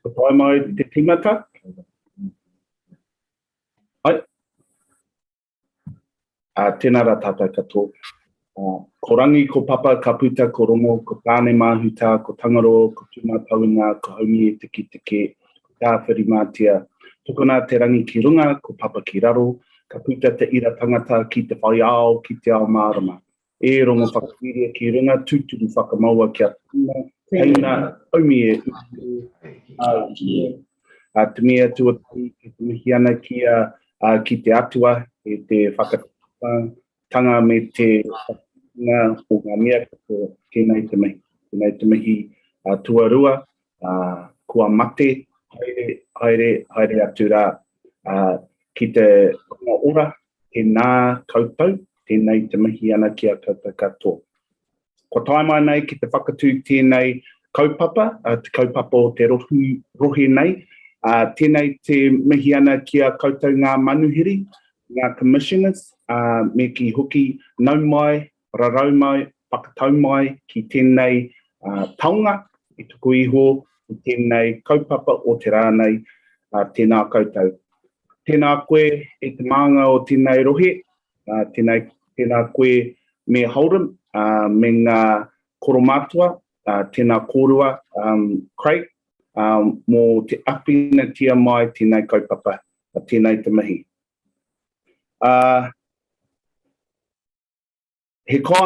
Ko tae mai te tingata. Ai. Tēnā rā tātou katoa. Ko rangi, ko papa, ka puta, ko rongo, ko tāne māhuta, ko tangaro, ko tūmā tauinga, ko haumi e tiki tiki, ko tāwhiri mātia. Tukuna te rangi ki runga, ko papa ki raro, ka puta te ira tangata ki te whai ao, ki te ao mārama. E rongo whakawhiria ki runga, tūturu whakamaua kia tūna, teina, haumi e te mea tuatai, ki te mihi ana ki te atua, e te whakatanga me te o ngā mea ko tēnei te mihi. Tēnei te mihi tuarua, kua mate, haere atu rā ki te ora, tēnā koutou, tēnei te mihi ana kia koutou katoa. Ko tae mai nei ki te whakatū tēnei kaupapa, te kaupapa o te rohe nei, tēnei te mihi ana kia koutou ngā manuhiri, ngā commissioners, me ki hoki nau mai, rarau mai, whakatau mai ki tēnei taunga, i tuku iho, i tēnei kaupapa o te rānei, tēnā koutou. Tēnā koe e te maanga o tēnei rohe, tēnā koe me Holden, me ngā koromatua, tēnā kōrua, Craig, mō te apina tia mai tēnei kaupapa, tēnei te mihi. Ko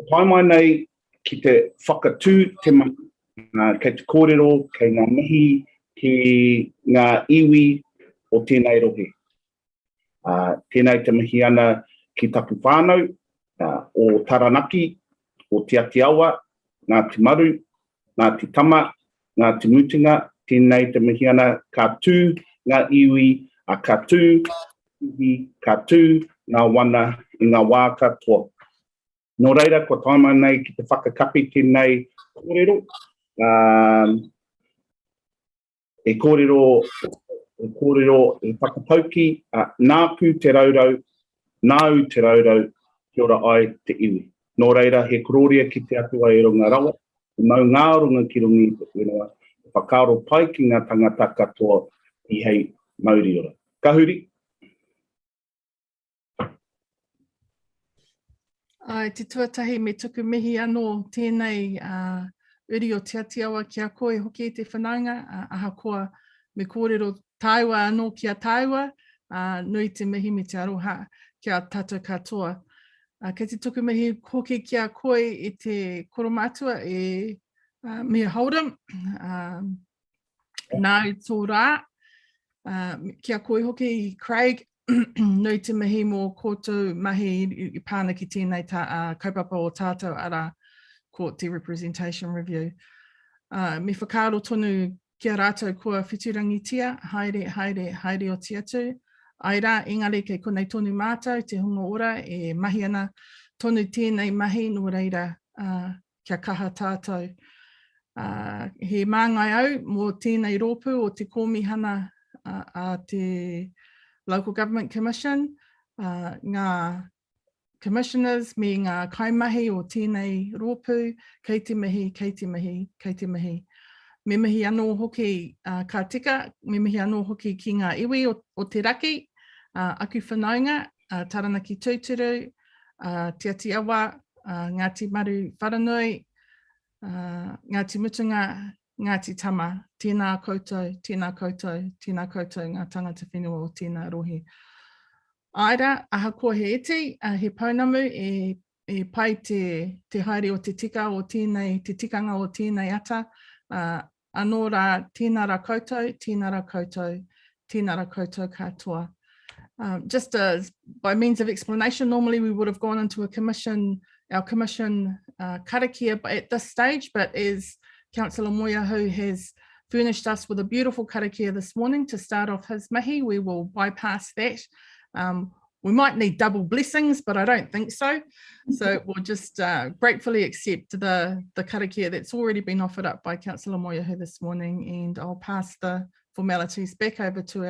tae mai nei ki te whakatū te mahi, kei te kōrero, kei ngā mihi, ki ngā iwi o tēnei rohe. Tēnei te mihi ana ki tapu whānau, o Taranaki, o Te Atiawa, ngā te maru, ngā te tama, ngā te mutunga, tēnei te mihi ana ka tū ngā iwi, ka tū iwi, ka tū ngā wana i ngā wā katoa. Nō reira, ko tae mai nei ki te whakakapi tēnei kōrero, e kōrero e whakapauki, nāpū te raurau, nāu te raurau, ki ora ai te iwi. Nō reira, he kororia ki te atua e runga rawa, e mau ngā runga ki rungi i te whenua, e whakaaro pai ki ngā tangata katoa i hei mauri ora. Ka huri. Te tuatahi me tuku mihi anō tēnei uri o Te Atiawa kia koe hoki i te whanaunga, ahakoa me kōrero tāua anō kia tāua, nui te mihi me te aroha kia tātou katoa. Kei te tuku mihi hoki kia koe i te koromatua e Mea Holdem, nāu tō rā, kia koe hoki i Craig, nui te mihi mō kōtou mahi i pāna ki tēnei kaupapa o tātou ara ko te representation review. Me whakaaro tonu kia rātou kua whiturangitia, haere o te atu. Ai rā, engari kei konei tonu mātou, te hunga ora, e mahi ana tonu tēnei mahi, nō reira kia kaha tātou. He māngai au mō tēnei rōpū o te kōmihana a te Local Government Commission, ngā commissioners me ngā kaimahi o tēnei rōpū, kei te mihi, kei te mihi, kei te mihi. Me mihi anō hoki ka tika, me mihi anō hoki ki ngā iwi o te raki, aku whanaunga, Taranaki Tūturu, Te Atiawa, Ngāti Maru Wharanui, Ngāti Mutunga, Ngāti Tama, tēnā koutou, tēnā koutou, tēnā koutou ngā tangata whenua o tēnā rohe. Aira, ahakoa he iti, he pounamu e pai te haere o te tika o tēnei, te tikanga o tēnei ata, anō rā, tēnā rā koutou, tēnā rā koutou, tēnā rā koutou katoa. Just by means of explanation, normally we would have gone into our commission karakia at this stage, but as Councillor Moya, who has furnished us with a beautiful karakia this morning to start off his mihi, we will bypass that. We might need double blessings, but I don't think so. So we'll just gratefully accept the karakia that's already been offered up by Councillor Moya this morning, and I'll pass the formalities back over to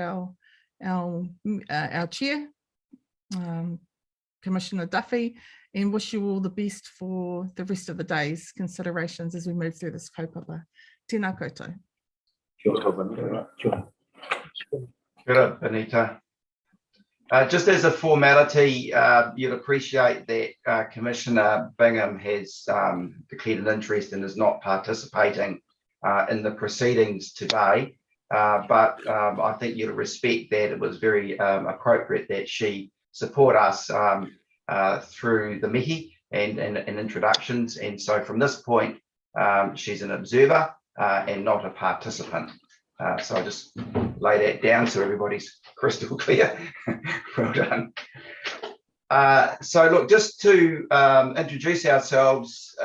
our chair, Commissioner Duffy, and wish you all the best for the rest of the day's considerations as we move through this kaupapa. Tēnā koutou. Kia ora, Kia ora, Benita. Just as a formality, you'd appreciate that Commissioner Bingham has declared an interest and is not participating in the proceedings today. But I think you'd respect that it was very appropriate that she support us through the mihi and introductions. And so from this point, she's an observer and not a participant. So I just lay that down so everybody's crystal clear. Well done. So look, just to introduce ourselves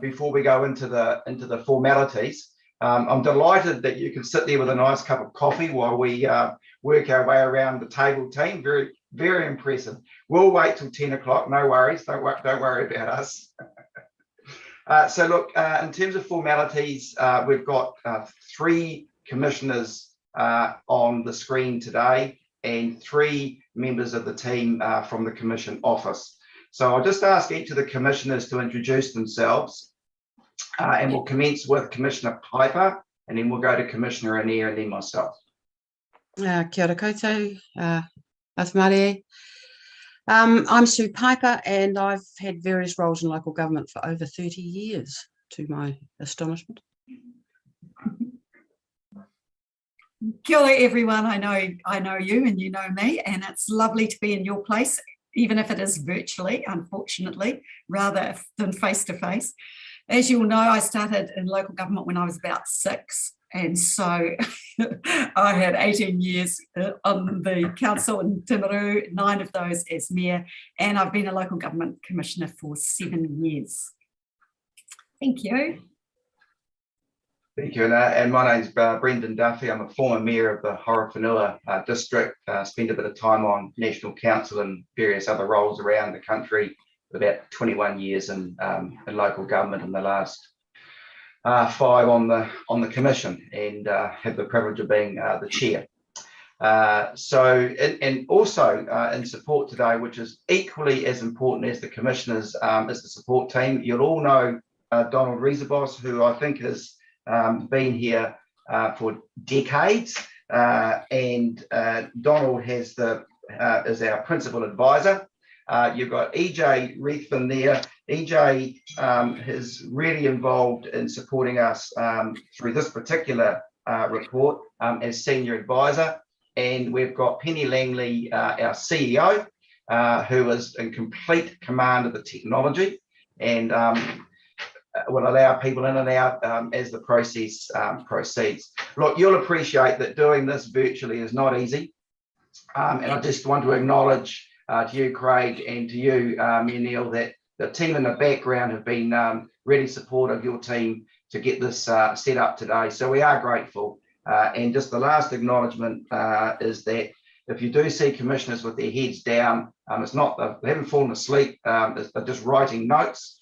before we go into the formalities. I'm delighted that you can sit there with a nice cup of coffee while we work our way around the table team. Very, very impressive. We'll wait till 10 o'clock. No worries. Don't worry about us. So look, in terms of formalities, we've got 3 commissioners on the screen today and 3 members of the team from the Commission office. So I'll just ask each of the commissioners to introduce themselves, and we'll commence with Commissioner Piper, and then we'll go to Commissioner Anea and then myself. Kia ora koutou, Asmare. I'm Sue Piper, and I've had various roles in local government for over 30 years, to my astonishment. Kia ora, everyone. I know you and you know me, and it's lovely to be in your place, even if it is virtually, unfortunately, rather than face to face. As you'll know, I started in local government when I was about 6, and so I had 18 years on the council in Timaru, 9 of those as mayor, and I've been a local government commissioner for 7 years. Thank you. Thank you, and my name's Brendan Duffy. I'm a former mayor of the Horowhenua district, spent a bit of time on National Council and various other roles around the country, about 21 years in local government, and the last 5 on the commission, and have the privilege of being the chair. And also in support today, which is equally as important as the commissioners, is the support team. You'll all know Donald Riesebos, who I think has been here for decades, and Donald has is our principal advisor. You've got EJ Reithman there. EJ is really involved in supporting us through this particular report as senior advisor, and we've got Penny Langley, our CEO, who is in complete command of the technology and will allow people in and out as the process proceeds. Look, you'll appreciate that doing this virtually is not easy, and I just want to acknowledge to you, Craig, and to you, Neil, that the team in the background have been really supportive of your team to get this set up today. So we are grateful. And just the last acknowledgement is that if you do see commissioners with their heads down, it's not they haven't fallen asleep, they're just writing notes.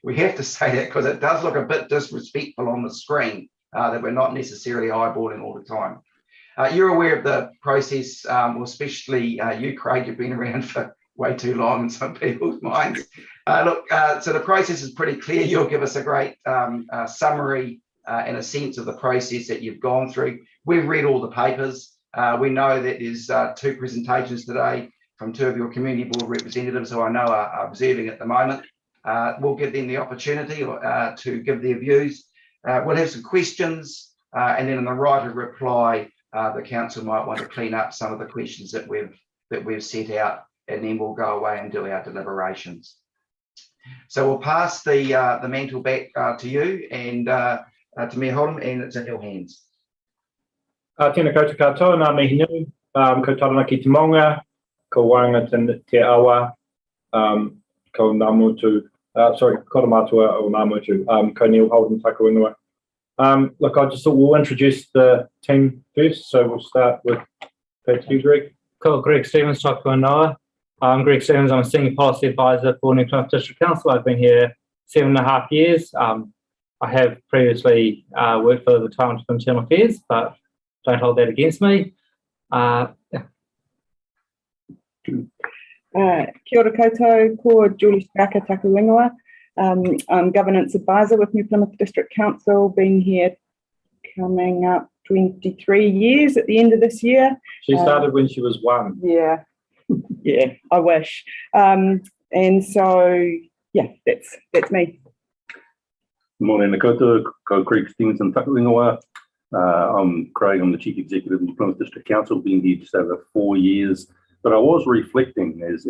We have to say that because it does look a bit disrespectful on the screen that we're not necessarily eyeballing all the time. You're aware of the process, well, especially you, Craig, you've been around for way too long in some people's minds. Look, so the process is pretty clear. You'll give us a great summary and a sense of the process that you've gone through. We've read all the papers. We know that there's 2 presentations today from 2 of your community board representatives who I know are observing at the moment. We'll give them the opportunity to give their views. We'll have some questions, and then in the right of reply, the council might want to clean up some of the questions that we've set out, and then we'll go away and do our deliberations. So we'll pass the mantle back to you and to Mayor Holm, and it's in your hands. Tēnā koutou katoa, nā mihi nui, ko tarana ki te maunga, ko wanga te awa, ko ngā motu, sorry, ko matua o ngā motu, ko Neil Holden taku ingoa. Look, I just thought we'll introduce the team first, so we'll start with you, Greg. Cool, Greg Stevens, taku ingoa. I'm Greg Stevens, I'm a Senior Policy Advisor for New Plymouth District Council. I've been here 7.5 years. I have previously worked for the Department of Internal Affairs, but don't hold that against me. Yeah. Kia ora koutou, ko Julie Straka taku ingoa. I'm Governance Advisor with New Plymouth District Council, been here coming up 23 years at the end of this year. She started when she was 1. Yeah, yeah, I wish. And so, yeah, that's me. Morning, Nakota, ko Craig Stevenson, Takaringawa. I'm Craig, I'm the Chief Executive of the Plymouth District Council, been here just over 4 years. But I was reflecting as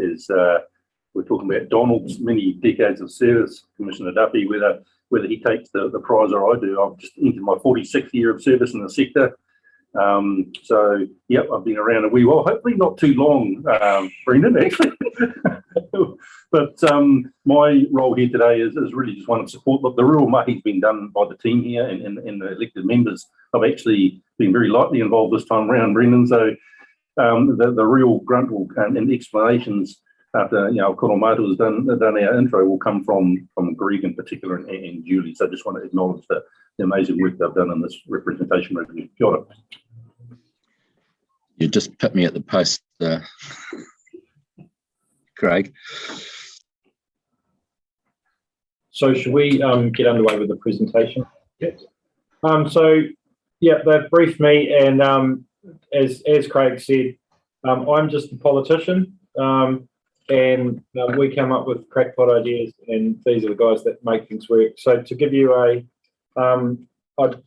we're talking about Donald's many decades of service, Commissioner Duffy, whether he takes the prize or I do. I've just entered my 46th year of service in the sector. So, yep, I've been around a wee while, hopefully not too long, Brendan, actually. But my role here today is really just one of support. Look, the real mahi's been done by the team here and the elected members. I've actually been very lightly involved this time around, Brendan. So the real grunt and explanations after Koromatu has done our intro will come from Greg in particular and Julie. So I just want to acknowledge the amazing work they've done in this representation review. Kia ora. You just put me at the post, Craig. So should we get underway with the presentation? Yes. So yeah, they've briefed me, and as Craig said, I'm just a politician, and we come up with crackpot ideas, and these are the guys that make things work. So to give you a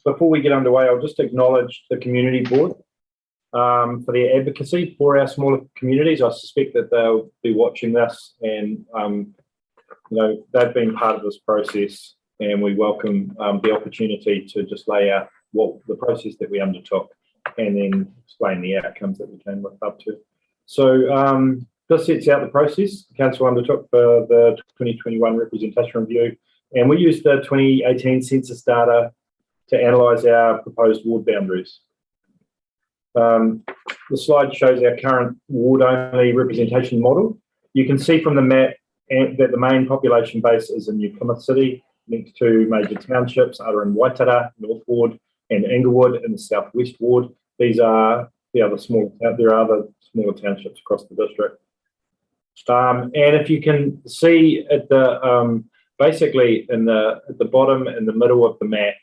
before we get underway, I'll just acknowledge the community board for their advocacy for our smaller communities. I suspect that they'll be watching this, and they've been part of this process, and we welcome the opportunity to just lay out what the process that we undertook and then explain the outcomes that we came up to. So this sets out the process the Council undertook for the 2021 representation review, and we used the 2018 census data to analyse our proposed ward boundaries. The slide shows our current ward-only representation model. You can see from the map that the main population base is in New Plymouth City, next to major townships are in Waitara, North Ward, and Inglewood in the Southwest Ward. These are there are other smaller townships across the district. And if you can see at the basically at the bottom in the middle of the map,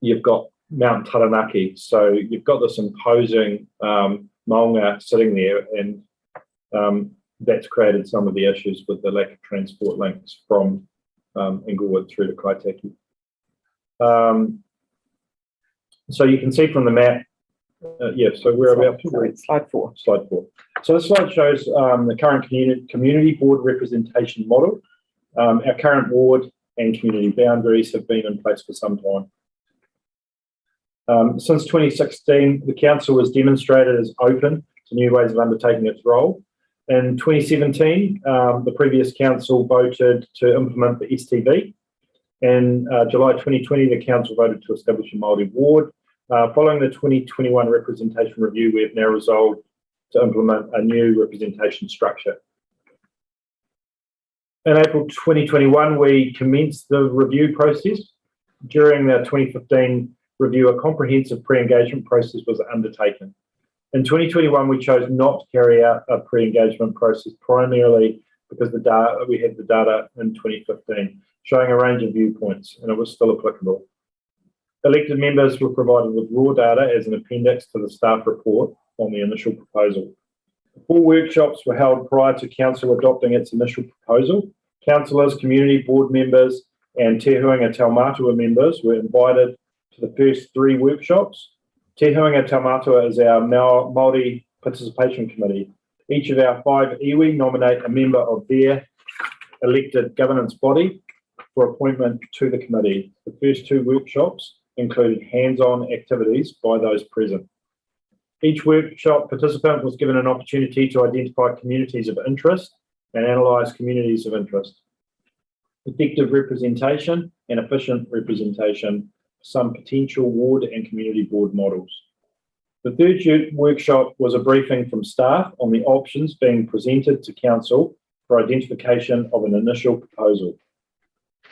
you've got Mount Taranaki. So you've got this imposing maunga sitting there, and that's created some of the issues with the lack of transport links from Inglewood through to Kaitaki. So you can see from the map, so we're about slide 4. Slide 4. So this slide shows the current community board representation model. Our current ward and community boundaries have been in place for some time. Since 2016, the council has demonstrated as open to new ways of undertaking its role. In 2017, the previous council voted to implement the STV. In July 2020, the council voted to establish a Māori ward. Following the 2021 representation review, we have now resolved to implement a new representation structure. In April 2021, we commenced the review process. During the 2015 review, a comprehensive pre-engagement process was undertaken. In 2021, we chose not to carry out a pre-engagement process primarily because we had the data in 2015 showing a range of viewpoints, and it was still applicable. Elected members were provided with raw data as an appendix to the staff report on the initial proposal. 4 workshops were held prior to council adopting its initial proposal. Councillors, community board members, and Te Huinga Taumātua members were invited to the first 3 workshops. Te Huinga Taumātua is our Māori Participation Committee. Each of our 5 iwi nominate a member of their elected governance body for appointment to the committee. The first 2 workshops included hands-on activities by those present. Each workshop participant was given an opportunity to identify communities of interest and analyse communities of interest. Effective representation and efficient representation, some potential ward and community board models. The third workshop was a briefing from staff on the options being presented to council for identification of an initial proposal.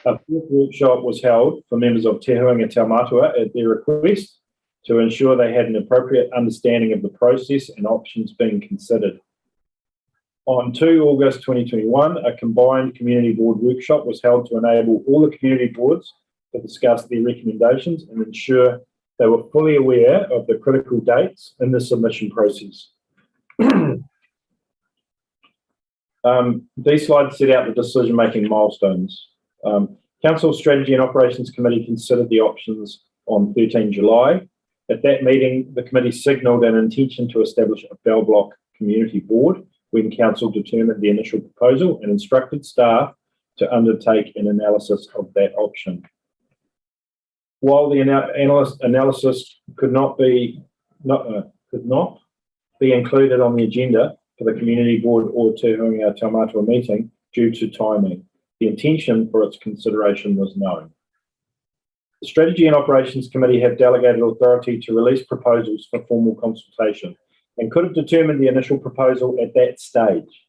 A 4th workshop was held for members of Te Huinga Taumātua at their request to ensure they had an appropriate understanding of the process and options being considered. On 2 August 2021, a combined community board workshop was held to enable all the community boards to discuss their recommendations and ensure They were fully aware of the critical dates in the submission process. These slides set out the decision-making milestones. Council Strategy and Operations Committee considered the options on 13 July. At that meeting, the committee signalled an intention to establish a Bell Block Community Board when Council determined the initial proposal and instructed staff to undertake an analysis of that option. While the analysis could not be included on the agenda for the Community Board or Te Hunga Taumata meeting due to timing, the intention for its consideration was known. The Strategy and Operations Committee have delegated authority to release proposals for formal consultation and could have determined the initial proposal at that stage.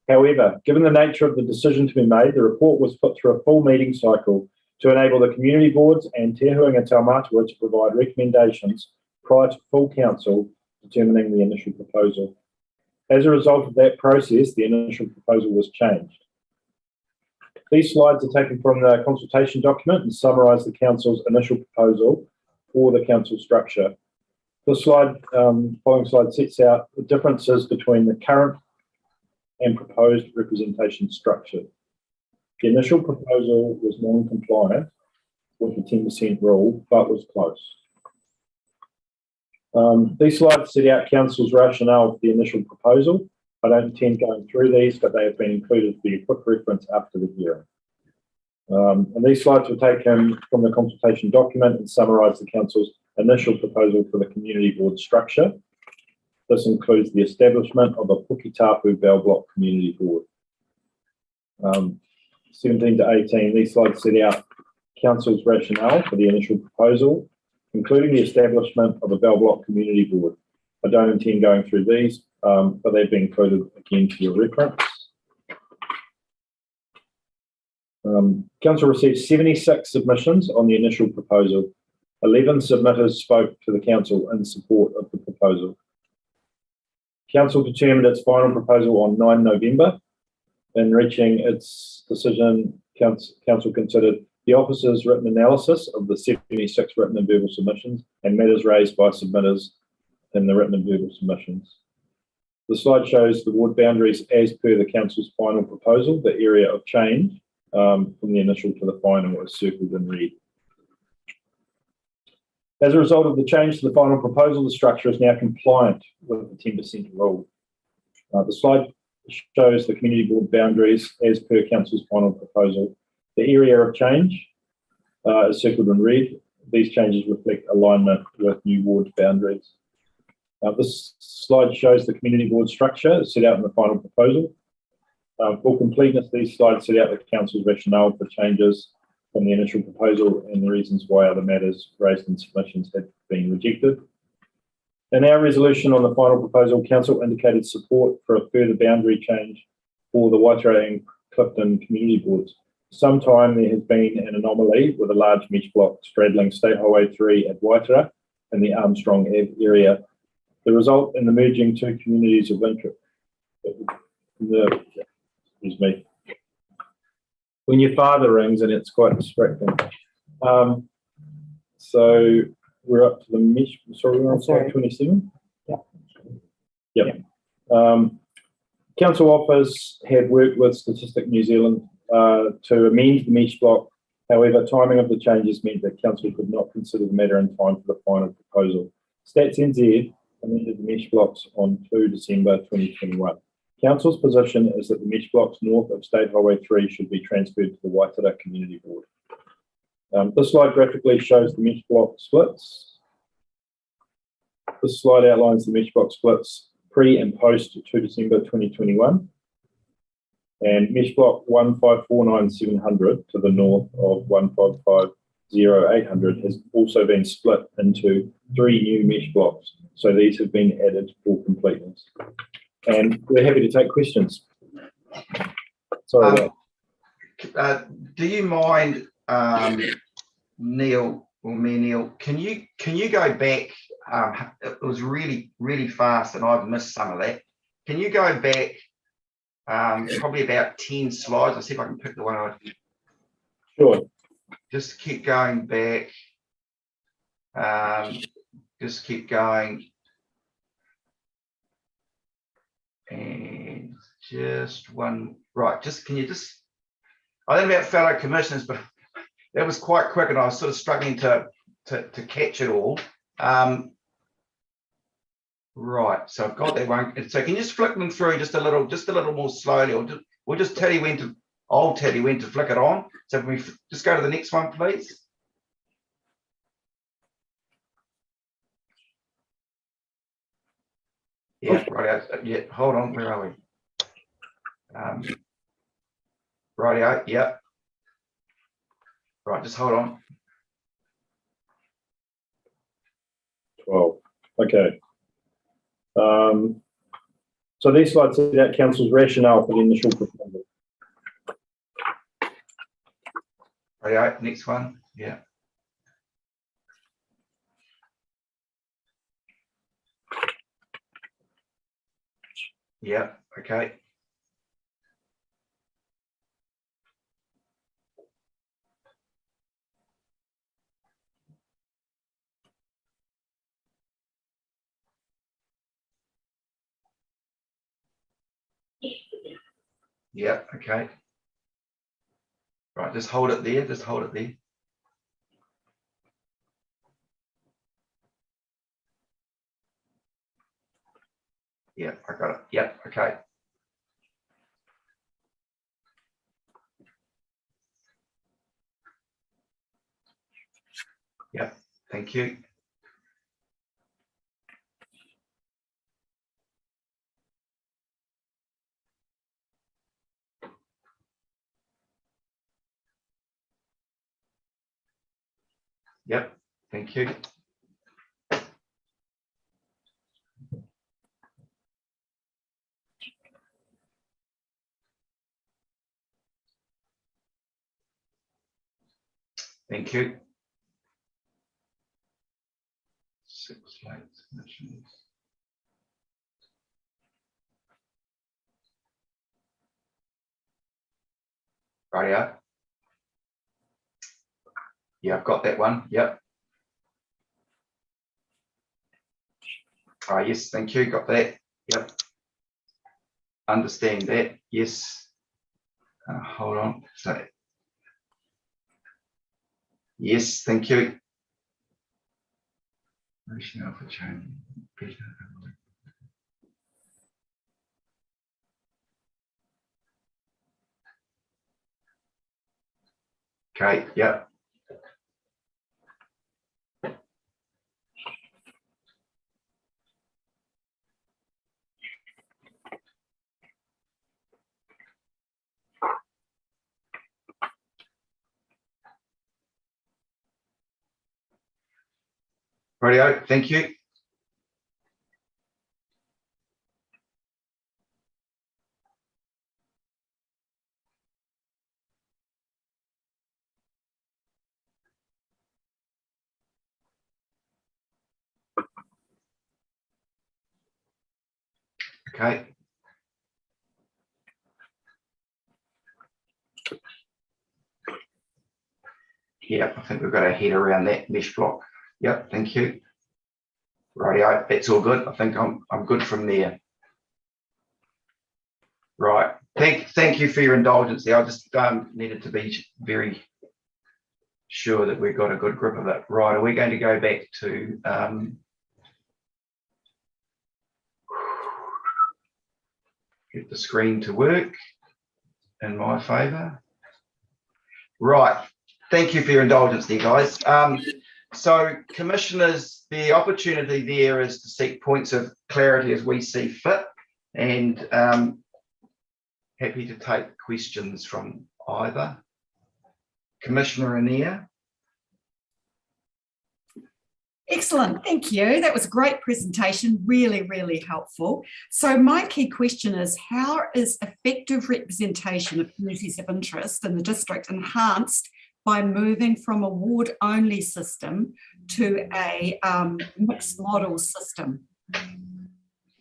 However, given the nature of the decision to be made, the report was put through a full meeting cycle to enable the community boards and Te Hunga Taumata to provide recommendations prior to full council determining the initial proposal. As a result of that process, the initial proposal was changed. These slides are taken from the consultation document and summarise the council's initial proposal for the council structure. The following slide sets out the differences between the current and proposed representation structure. The initial proposal was non-compliant with the 10% rule, but was close. These slides set out Council's rationale for the initial proposal. I don't intend going through these, but they have been included for your quick reference after the hearing. And these slides were taken from the consultation document and summarise the Council's initial proposal for the Community Board structure. This includes the establishment of a Puketapu Bell Block Community Board. 17 to 18, these slides set out Council's rationale for the initial proposal, including the establishment of a Bell Block Community Board. I don't intend going through these, but they've been included again for your reference. Council received 76 submissions on the initial proposal. 11 submitters spoke to the Council in support of the proposal. Council determined its final proposal on 9 November. In reaching its decision, Council considered the officer's written analysis of the 76 written and verbal submissions and matters raised by submitters in the written and verbal submissions. The slide shows the ward boundaries as per the Council's final proposal. The area of change from the initial to the final is circled in red. As a result of the change to the final proposal, the structure is now compliant with the 10% rule. The slide shows the community board boundaries as per Council's final proposal. The area of change is circled in red. These changes reflect alignment with new ward boundaries. This slide shows the community board structure set out in the final proposal. For completeness, these slides set out the Council's rationale for changes from the initial proposal and the reasons why other matters raised in submissions had been rejected. In our resolution on the final proposal, Council indicated support for a further boundary change for the Waitara and Clifton community boards. For some time there has been an anomaly with a large mesh block straddling State Highway 3 at Waitara and the Armstrong area. The result in the merging two communities of interest. Excuse me. When your father rings and it's quite distracting. So we're up to the mesh. Sorry, we're on slide 27. Yep. Council Office had worked with Statistic New Zealand to amend the mesh block. However, timing of the changes meant that Council could not consider the matter in time for the final proposal. Stats NZ amended the mesh blocks on 2 December 2021. Council's position is that the mesh blocks north of State Highway 3 should be transferred to the Waitara Community Board. This slide graphically shows the mesh block splits. This slide outlines the mesh block splits pre and post 2 December 2021. And mesh block 1549700 to the north of 1550800 has also been split into 3 new mesh blocks. So these have been added for completeness. And we're happy to take questions. Sorry. Do you mind, Neil or me, Neil? Can you go back? It was really fast, and I've missed some of that. Can you go back? Probably about 10 slides. I'll see if I can pick the one I. Sure. Just keep going back. Just keep going. And just one, right, just, can you just, I don't know about fellow commissioners, but that was quite quick and I was sort of struggling to catch it all. Right, so I've got that one. So can you just flick them through just a little more slowly, or we'll just tell you when to, I'll tell you when to flick it on. So can we just go to the next one, please? Yeah, right. Yeah, hold on. Where are we? Rightio. Yeah. Right, just hold on. 12. Okay. So these slides set out council's rationale for the initial proposal. Rightio. Next one. Yeah. Yeah. Okay. Yeah, okay. Right, just hold it there, just hold it there. Yeah, I got it. Yeah, okay. Yeah, thank you. Yep, thank you. Thank you. 6 slides. Rightio. Yeah, I've got that one. Yep. Oh, yes, thank you. Got that. Yep. Understand that. Yes. Hold on. So, yes, thank you. Rationale for change. Okay, yep. Rightio, thank you. Okay. Yeah, I think we've got our head around that mesh block. Yep, thank you. Rightio, that's all good. I think I'm good from there. Right. Thank you for your indulgence there. I just needed to be very sure that we've got a good grip of it. Right, are we going to go back to get the screen to work in my favour? Right. Thank you for your indulgence there, guys. So, commissioners, the opportunity there is to seek points of clarity as we see fit, and happy to take questions from either. Commissioner Anea. Excellent, thank you. That was a great presentation, really, really helpful. So my key question is, how is effective representation of communities of interest in the district enhanced by moving from a ward-only system to a mixed model system?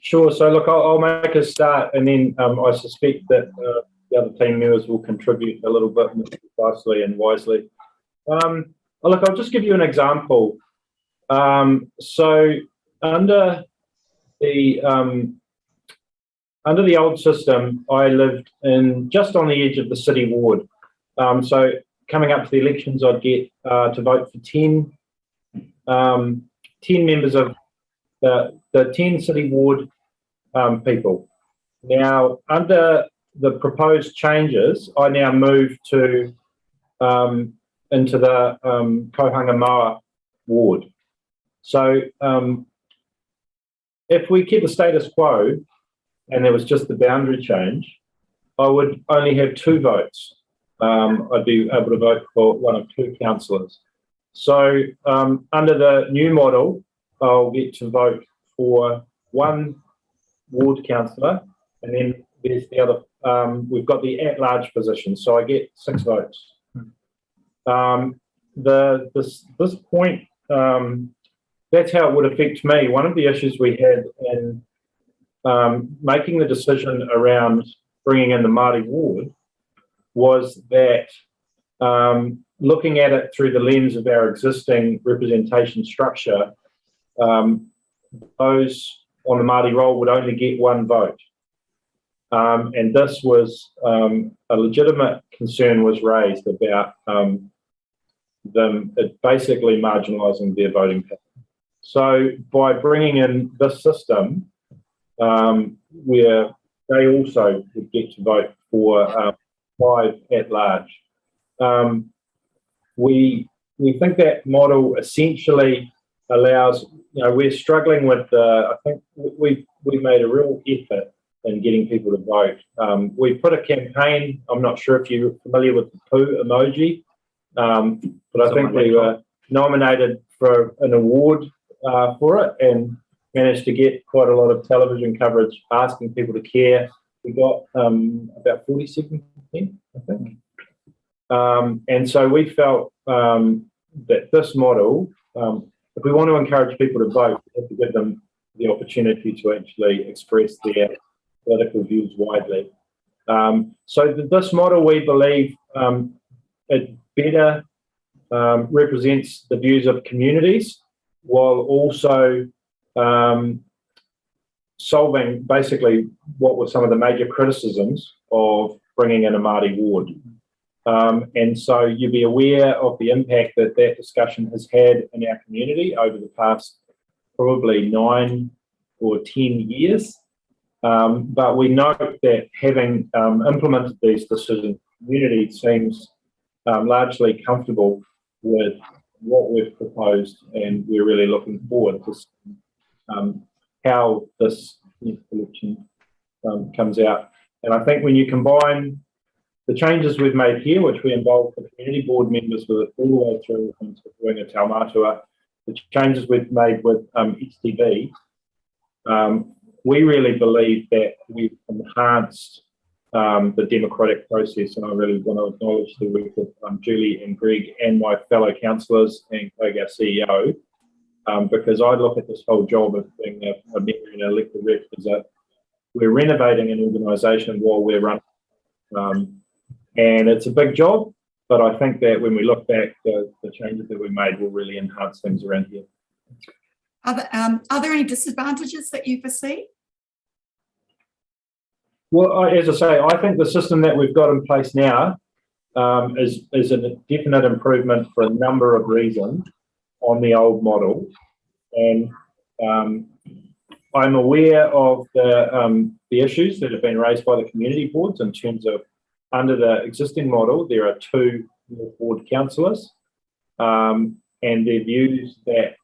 Sure. So look, I'll make a start, and then I suspect that the other team members will contribute a little bit more precisely and wisely. Look, I'll just give you an example. So under the old system, I lived in just on the edge of the city ward. So coming up to the elections, I'd get to vote for 10 members of the 10 city ward people. Now, under the proposed changes, I now move to into the Kohanga ward. So if we keep the status quo and there was just the boundary change, I would only have 2 votes. I'd be able to vote for one of 2 councillors. So under the new model, I'll get to vote for 1 ward councillor, and then there's the other, we've got the at-large position, so I get 6 votes. This point, that's how it would affect me. One of the issues we had in making the decision around bringing in the Māori ward was that looking at it through the lens of our existing representation structure, those on the Māori roll would only get 1 vote. And this was a legitimate concern was raised about them basically marginalising their voting power. So by bringing in this system, where they also would get to vote for 5 at large, we think that model essentially allows, we're struggling with I think we made a real effort in getting people to vote. We put a campaign, I'm not sure if you're familiar with the poo emoji, but I think we were nominated for an award for it and managed to get quite a lot of television coverage asking people to care. We got about 47%, I think. And so we felt that this model, if we want to encourage people to vote, we have to give them the opportunity to actually express their political views widely. So this model, we believe, it better represents the views of communities while also solving basically what were some of the major criticisms of bringing in a Māori ward. And so you'll be aware of the impact that that discussion has had in our community over the past probably 9 or 10 years. But we note that having implemented these decisions, the community seems largely comfortable with what we've proposed, and we're really looking forward to how this election comes out. And I think when you combine the changes we've made here, which we involve the community board members with it all the way through into doing a taumātua, the changes we've made with STB, we really believe that we've enhanced the democratic process, and I really want to acknowledge the work of Julie and Greg and my fellow councillors and Craig, our CEO, because I look at this whole job of being a member and an elected rep as we're renovating an organisation while we're running. And it's a big job, but I think that when we look back, the changes that we made will really enhance things around here. Are there any disadvantages that you foresee? Well, as I say, I think the system that we've got in place now is a definite improvement for a number of reasons on the old model. And I'm aware of the issues that have been raised by the community boards in terms of under the existing model, there are 2 North Ward councillors, and their views that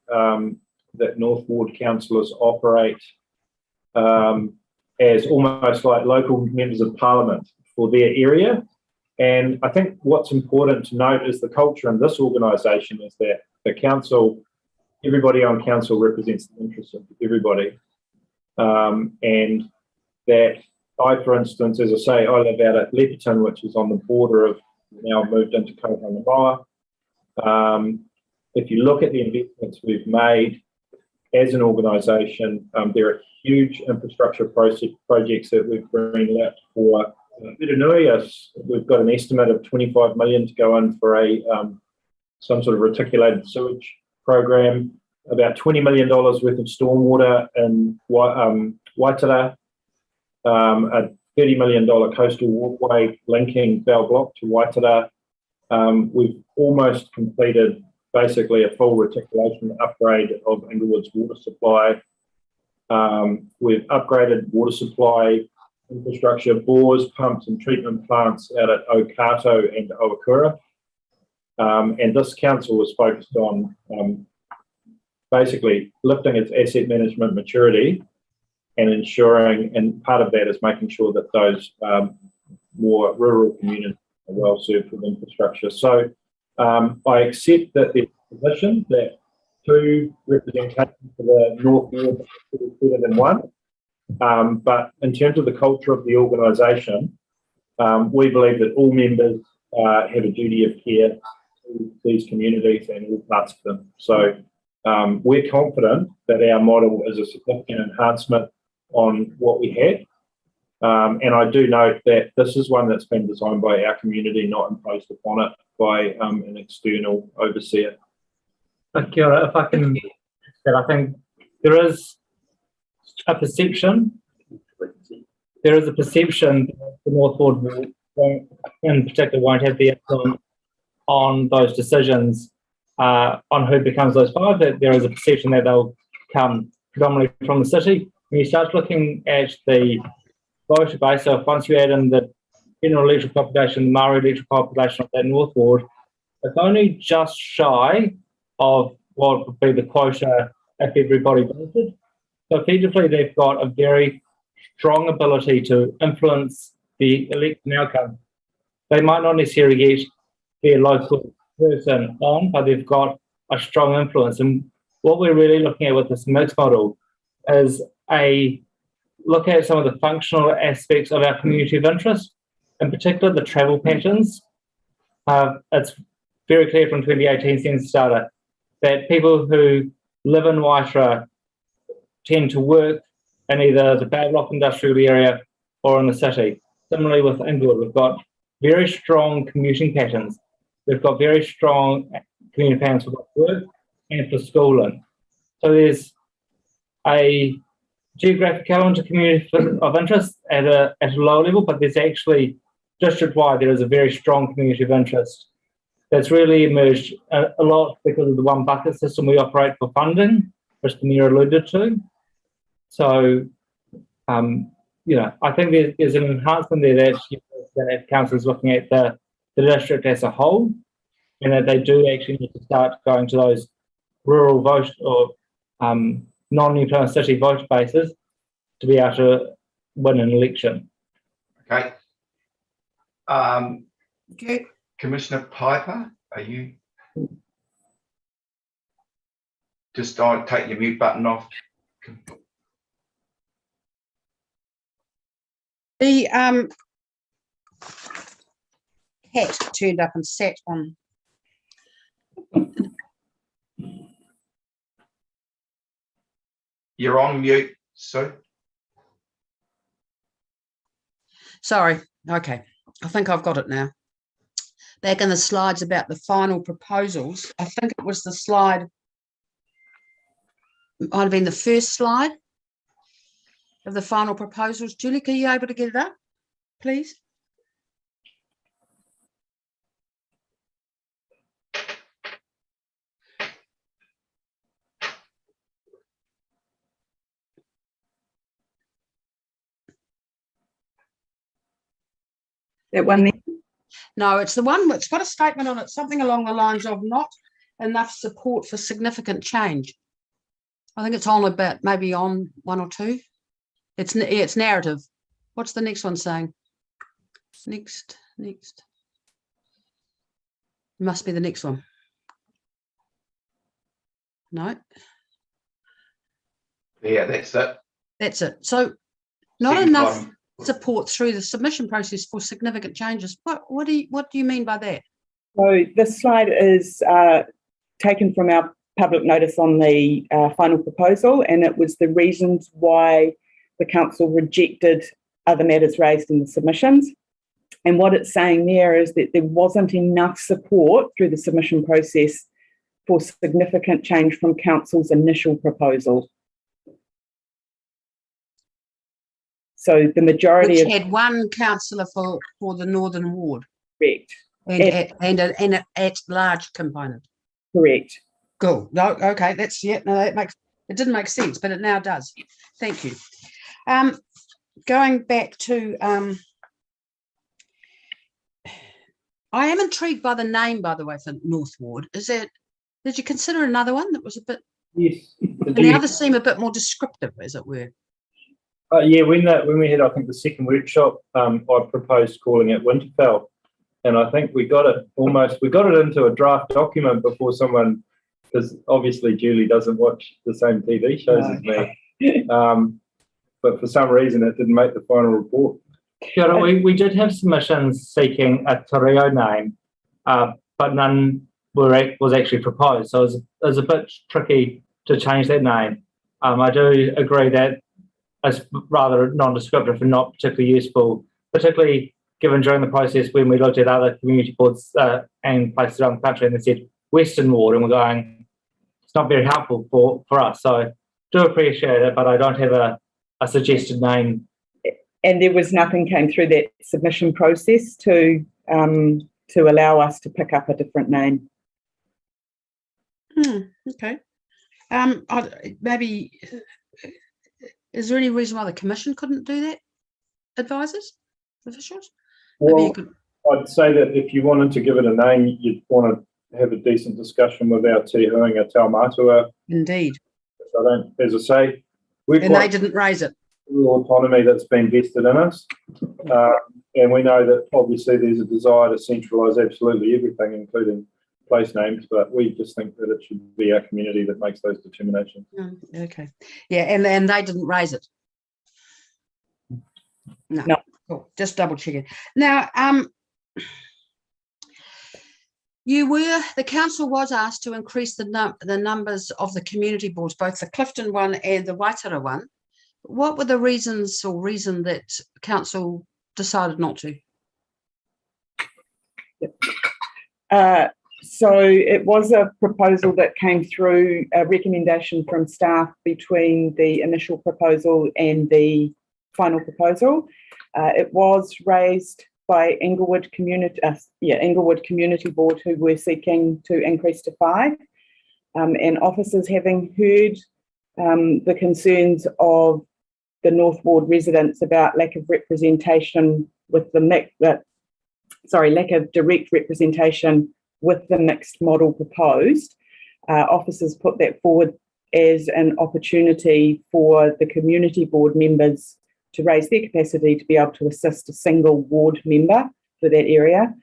that North Ward councillors operate as almost like local members of parliament for their area. And I think what's important to note is the culture in this organisation is that the council, everybody on council represents the interests of everybody, and that I, for instance, as I say, I live out at Leperton, which is on the border of, now moved into Kohanga. If you look at the investments we've made as an organisation, there are huge infrastructure projects that we've greenlit for Mitanui. We've got an estimate of 25 million to go in for a some sort of reticulated sewage program. about $20 million worth of stormwater in Waitara, a $30 million coastal walkway linking Bell Block to Waitara. We've almost completed basically a full reticulation upgrade of Inglewood's water supply. We've upgraded water supply infrastructure, bores, pumps and treatment plants out at Okato and Owakura. And this council was focused on basically lifting its asset management maturity and ensuring, and part of that is making sure that those more rural communities are well served with infrastructure. So I accept that there's a position that 2 representations for the North Ward is better than 1. But in terms of the culture of the organisation, we believe that all members have a duty of care to these communities and all parts of them. So we're confident that our model is a significant enhancement on what we had. And I do note that this is one that's been designed by our community, not imposed upon it by an external overseer. Kia ora, if I can, I think there is a perception that the North Ward in particular won't have the influence on those decisions on who becomes those 5, that there is a perception that they'll come predominantly from the city. When you start looking at the voter base, so once you add in the general electoral population, the Maori electoral population of that North Ward, it's only just shy of what would be the quota if everybody voted. So effectively, they've got a very strong ability to influence the election outcome. They might not necessarily get their local person on, but they've got a strong influence. And what we're really looking at with this mixed model is a look at some of the functional aspects of our community of interest, in particular the travel patterns. It's very clear from 2018 census data that people who live in Waitara tend to work in either the Bell Block industrial area or in the city. Similarly with Inglewood, we've got very strong commuting patterns. We've got very strong community patterns for work and for schooling. So there's a geographic element to community of interest at a lower level, but there's actually district-wide, there is a very strong community of interest that's really emerged a lot because of the one bucket system we operate for funding, which the Mayor alluded to. So, I think there's an enhancement there that council is looking at the district as a whole, and that they do actually need to start going to those rural vote or non-New Plymouth City vote bases to be able to win an election. Okay. Okay. Commissioner Piper, are you? Just don't take your mute button off. The cat turned up and sat on. You're on mute, Sue. Sorry. Okay. I think I've got it now. Back in the slides about the final proposals, I think it was the slide, might have been the first slide of the final proposals. Julie, are you able to get it up, please? That one there? No, it's the one that's got a statement on it, something along the lines of not enough support for significant change. I think it's on about maybe on 1 or 2. It's narrative. What's the next one saying? Next. Must be the next one. No. Yeah, that's it. That's it. So not enough support through the submission process for significant changes. What do you mean by that? So this slide is taken from our public notice on the final proposal, and it was the reasons why the council rejected other matters raised in the submissions. And what it's saying there is that there wasn't enough support through the submission process for significant change from council's initial proposal. So the majority Which had one councillor for the Northern Ward. Correct. And an at-large component. Correct. Cool. No, okay, that's no, it didn't make sense, but it now does. Thank you. Going back to I am intrigued by the name, by the way, for North Ward. Did you consider another one that was a bit? Yes. And the others seem a bit more descriptive, as it were. Yeah, when we had, I think, the second workshop, I proposed calling it Winterfell, and I think we got it into a draft document before someone, because obviously Julie doesn't watch the same TV shows as me, but for some reason it didn't make the final report. Yeah, we did have submissions seeking a Te Reo name, but none was actually proposed, so it was a bit tricky to change that name. I do agree that it's rather non-descriptive and not particularly useful, particularly given during the process when we looked at other community boards and places around the country and they said Western Ward, and we're going, it's not very helpful for us. So do appreciate it, but I don't have a suggested name. And there was nothing came through that submission process to allow us to pick up a different name. Okay. Maybe, is there any reason why the commission couldn't do that? Advisors, officials? Well, I'd say that if you wanted to give it a name, you'd want to have a decent discussion with our Te Huinga Taumatua. Indeed. I don't, as I say, they didn't raise it. Autonomy that's been vested in us, and we know that obviously there's a desire to centralise absolutely everything, including place names, but we just think that it should be our community that makes those determinations. Okay, yeah, and they didn't raise it. No. Cool. Just double checking. Now, the council was asked to increase the numbers of the community boards, both the Clifton one and the Waitara one. What were the reason that council decided not to? So it was a proposal that came through, a recommendation from staff between the initial proposal and the final proposal. It was raised by Inglewood Community Board, who were seeking to increase to 5, and officers, having heard the concerns of the North Ward residents about lack of representation with the lack of direct representation with the mixed model proposed, officers put that forward as an opportunity for the community board members to raise their capacity to be able to assist a single ward member for that area.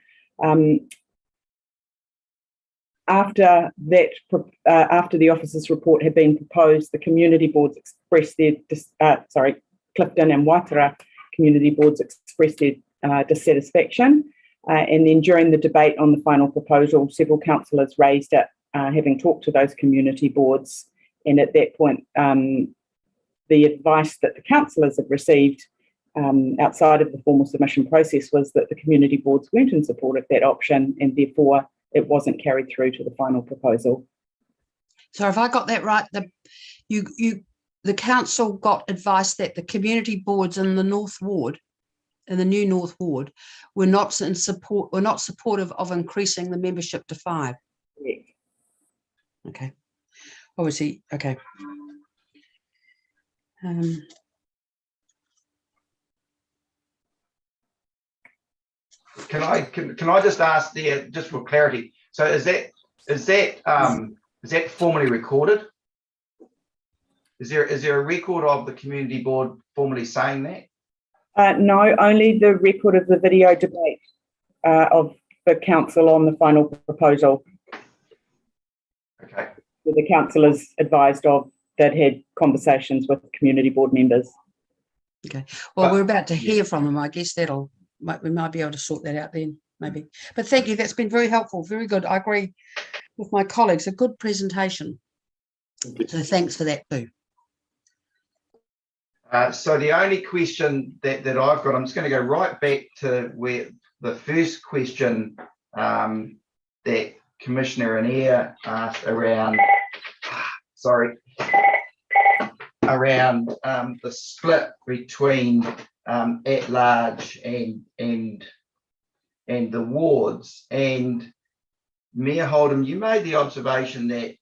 After the officers' report had been proposed, the community boards expressed their Clifton and Waitara community boards expressed their dissatisfaction, and then during the debate on the final proposal, several councillors raised it, having talked to those community boards, and at that point, the advice that the councillors had received outside of the formal submission process was that the community boards weren't in support of that option, and therefore it wasn't carried through to the final proposal. So if I got that right, the council got advice that the community boards in the North Ward, in the new North Ward, were not supportive of increasing the membership to 5. Yeah. Okay. Obviously, okay. Can I just ask there, just for clarity? So is that formally recorded? Is there a record of the community board formally saying that? No, only the record of the video debate of the council on the final proposal. Okay. The councillors advised of that had conversations with community board members. Okay. Well, we're about to hear from them. I guess we might be able to sort that out then, maybe. But thank you. That's been very helpful. Very good. I agree with my colleagues. A good presentation. So thanks for that too. So the only question that I've got, I'm just going to go right back to where the first question that Commissioner and Air asked around, the split between at large and the wards. And Mayor Holdham, you made the observation that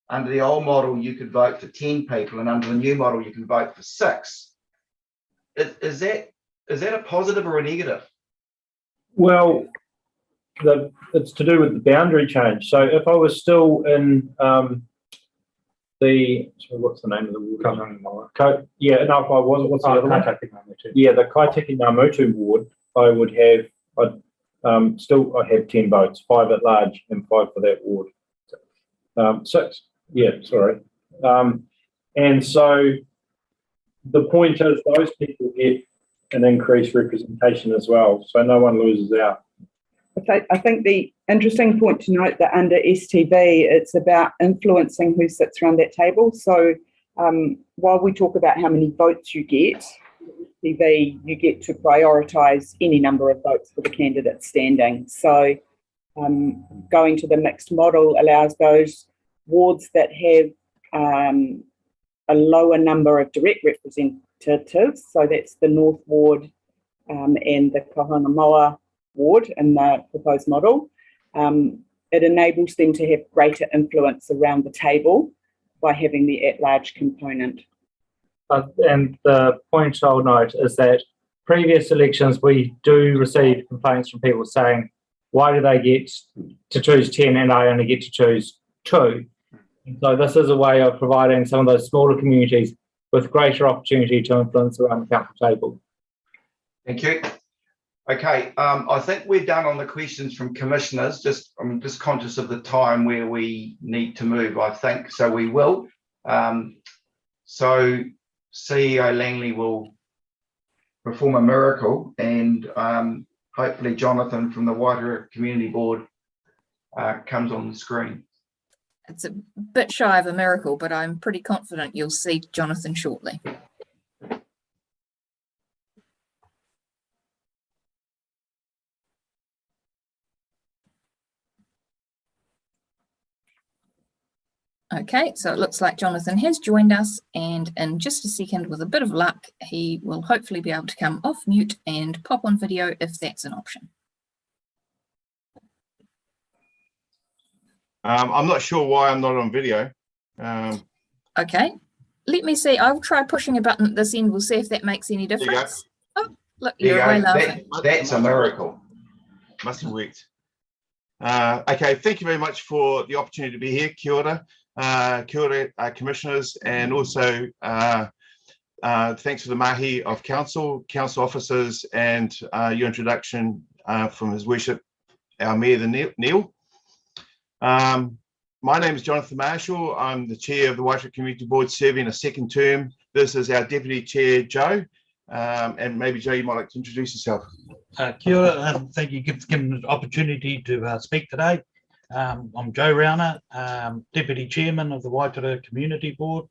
under the old model you could vote for 10 people, and under the new model you can vote for 6. Is that a positive or a negative? Well, it's to do with the boundary change. So if I was still in what's the name of the ward? Yeah, no, if I wasn't, what's the other one? Yeah, the Kaiteki Ngāmutu ward, I would have, I'd have 10 votes, 5 at large and 5 for that ward. 6, yeah, sorry. And so the point is those people get an increased representation as well, so no one loses out. I think the interesting point to note that under STV, it's about influencing who sits around that table. So while we talk about how many votes you get, STV, you get to prioritise any number of votes for the candidate standing. So going to the mixed model allows those wards that have a lower number of direct representatives, so that's the North Ward and the Kahangamoa Ward in the proposed model. It enables them to have greater influence around the table by having the at-large component. And the point I'll note is that previous elections we do receive complaints from people saying, why do they get to choose 10 and I only get to choose 2? And so this is a way of providing some of those smaller communities with greater opportunity to influence around the council table. Thank you. Okay, I think we're done on the questions from commissioners. I'm just conscious of the time where we need to move, I think, so we will. So CEO Langley will perform a miracle, and hopefully Jonathan from the Waitara Community Board comes on the screen. It's a bit shy of a miracle, but I'm pretty confident you'll see Jonathan shortly. Okay, so it looks like Jonathan has joined us, and in just a second, with a bit of luck, he will hopefully be able to come off mute and pop on video if that's an option. I'm not sure why I'm not on video. Okay, let me see. I'll try pushing a button at this end. We'll see if that makes any difference. Oh, look, you're away laughing. That's a miracle. Must have worked. Okay, thank you very much for the opportunity to be here. Kia ora. Kia ora, commissioners, and also thanks for the mahi of council officers, and your introduction from His Worship, our Mayor, the Neil. My name is Jonathan Marshall. I'm the chair of the Waitara Community Board, serving a second term. This is our deputy chair, Joe. And maybe Joe, you might like to introduce yourself. Kia ora, and thank you for giving me the opportunity to speak today. I'm Joe Rauner, Deputy Chairman of the Waitara Community Board.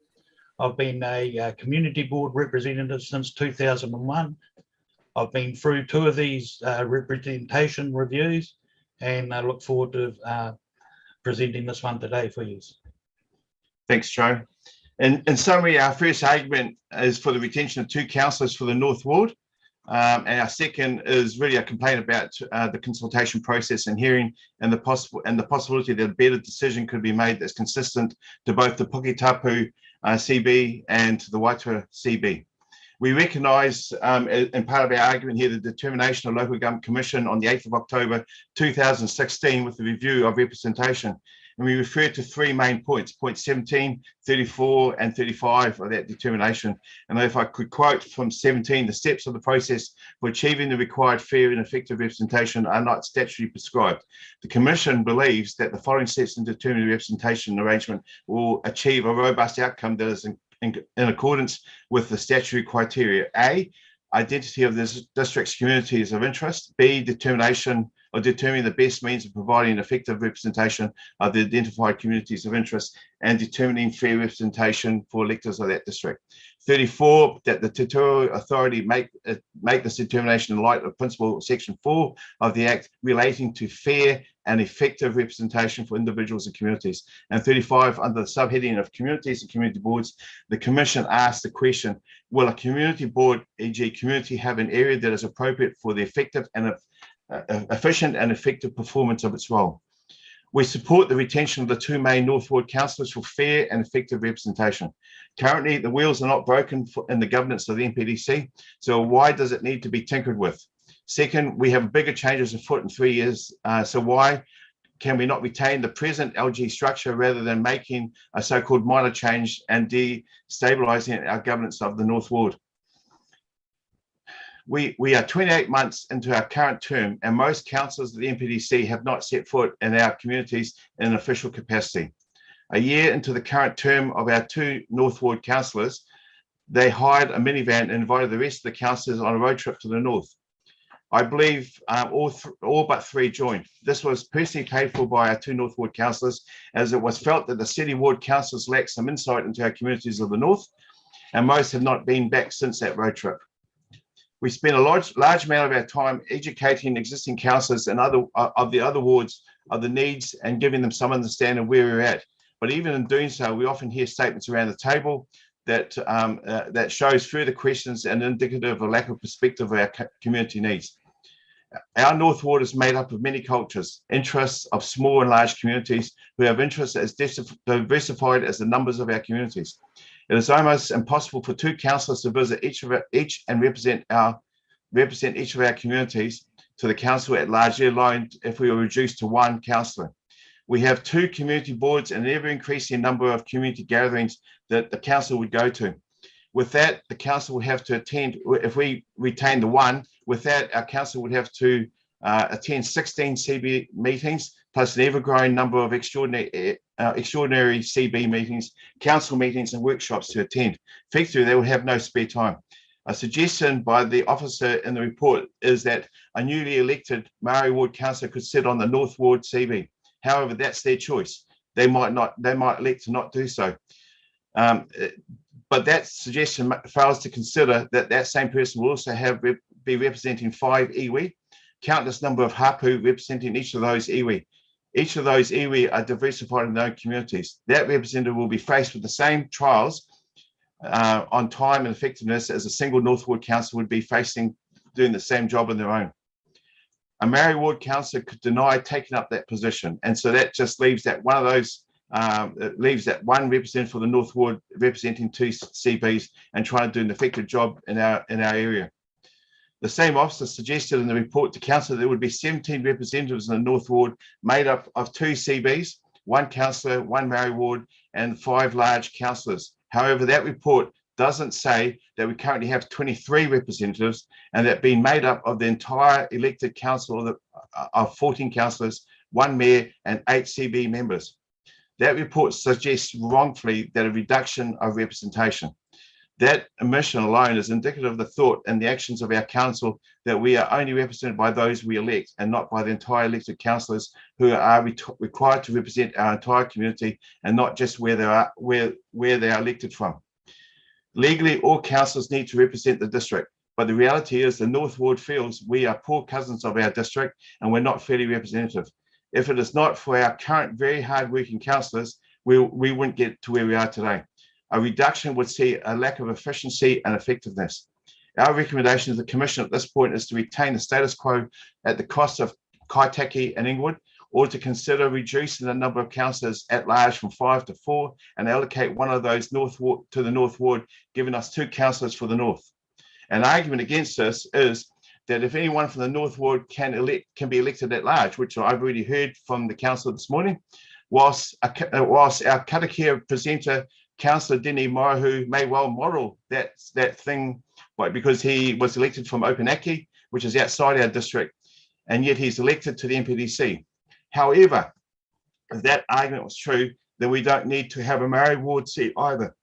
I've been a Community Board representative since 2001. I've been through 2 of these representation reviews, and I look forward to presenting this one today for you. Thanks, Joe. In summary, our first argument is for the retention of 2 councillors for the North Ward. And our second is really a complaint about the consultation process and hearing, and the possibility that a better decision could be made that's consistent to both the Puketapu CB and the Waitara CB. We recognise, in part of our argument here, the determination of Local Government Commission on the 8th of October 2016 with the review of representation. And we refer to 3 main points, points 17, 34 and 35 of that determination. And if I could quote from 17, the steps of the process for achieving the required fair and effective representation are not statutorily prescribed. The Commission believes that the following steps in determining the representation arrangement will achieve a robust outcome that is in accordance with the statutory criteria. A, identity of the district's communities of interest. B, determining the best means of providing effective representation of the identified communities of interest, and determining fair representation for electors of that district. 34, that the territorial authority make this determination in light of principle section 4 of the Act relating to fair and effective representation for individuals and communities. And 35, under the subheading of communities and community boards, the Commission asked the question, will a community board, e.g. community, have an area that is appropriate for the effective and efficient and effective performance of its role? We support the retention of the 2 main North Ward councillors for fair and effective representation. Currently, the wheels are not broken in the governance of the NPDC, so why does it need to be tinkered with? Second, we have bigger changes afoot in 3 years, so why can we not retain the present LG structure rather than making a so-called minor change and destabilising our governance of the North Ward? We are 28 months into our current term, and most councillors of the NPDC have not set foot in our communities in an official capacity. A year into the current term of our 2 North Ward councillors, they hired a minivan and invited the rest of the councillors on a road trip to the north. I believe all but 3 joined. This was personally paid for by our 2 North Ward councillors, as it was felt that the city ward councillors lacked some insight into our communities of the north, and most have not been back since that road trip. We spent a large amount of our time educating existing councillors and the other wards of the needs and giving them some understanding of where we're at. But even in doing so, we often hear statements around the table that that shows further questions and indicative of a lack of perspective of our community needs. Our North Ward is made up of many cultures, interests of small and large communities who have interests as diversified as the numbers of our communities. It is almost impossible for 2 councillors to visit each and represent each of our communities to the council at large, let alone if we were reduced to 1 councillor. We have 2 community boards and an ever-increasing number of community gatherings that the council would go to. With that, the council will have to attend, if we retain the 1, with that, our council would have to attend 16 CB meetings, plus an ever-growing number of extraordinary CB meetings, council meetings and workshops to attend. Effectively, they will have no spare time. A suggestion by the officer in the report is that a newly elected Maori Ward councillor could sit on the North Ward CB. However, that's their choice. They might elect to not do so. But that suggestion fails to consider that that same person will also be representing 5 iwi, countless number of hapu representing each of those iwi. Each of those iwi are diversified in their own communities. That representative will be faced with the same trials on time and effectiveness as a single North Ward council would be facing doing the same job on their own. A Maori Ward councillor could deny taking up that position, and so that just leaves that one of those it leaves that 1 representative for the North Ward representing 2 CBs and trying to do an effective job in our area. The same officer suggested in the report to council there would be 17 representatives in the North Ward made up of 2 CBs, 1 councillor, 1 Maori Ward, and 5 large councillors. However, that report doesn't say that we currently have 23 representatives and that being made up of the entire elected council of 14 councillors, 1 mayor, and 8 CB members. That report suggests wrongfully that a reduction of representation. That omission alone is indicative of the thought and the actions of our council that we are only represented by those we elect and not by the entire elected councillors who are required to represent our entire community and not just where they are elected from. Legally, all councillors need to represent the district, but the reality is the North Ward feels we are poor cousins of our district and we're not fairly representative. If it is not for our current very hard-working councillors, we wouldn't get to where we are today. A reduction would see a lack of efficiency and effectiveness. Our recommendation to the Commission at this point is to retain the status quo at the cost of Kaitaki and Inglewood, or to consider reducing the number of councillors at large from 5 to 4 and allocate one of those to the North Ward, giving us 2 councillors for the North. An argument against this is that if anyone from the North Ward can be elected at large, which I've already heard from the councillor this morning, whilst our Karakia presenter, Councillor Dini Morahu, may well model that thing because he was elected from Opunaki, which is outside our district, and yet he's elected to the NPDC. However, if that argument was true, then we don't need to have a Maori Ward seat either,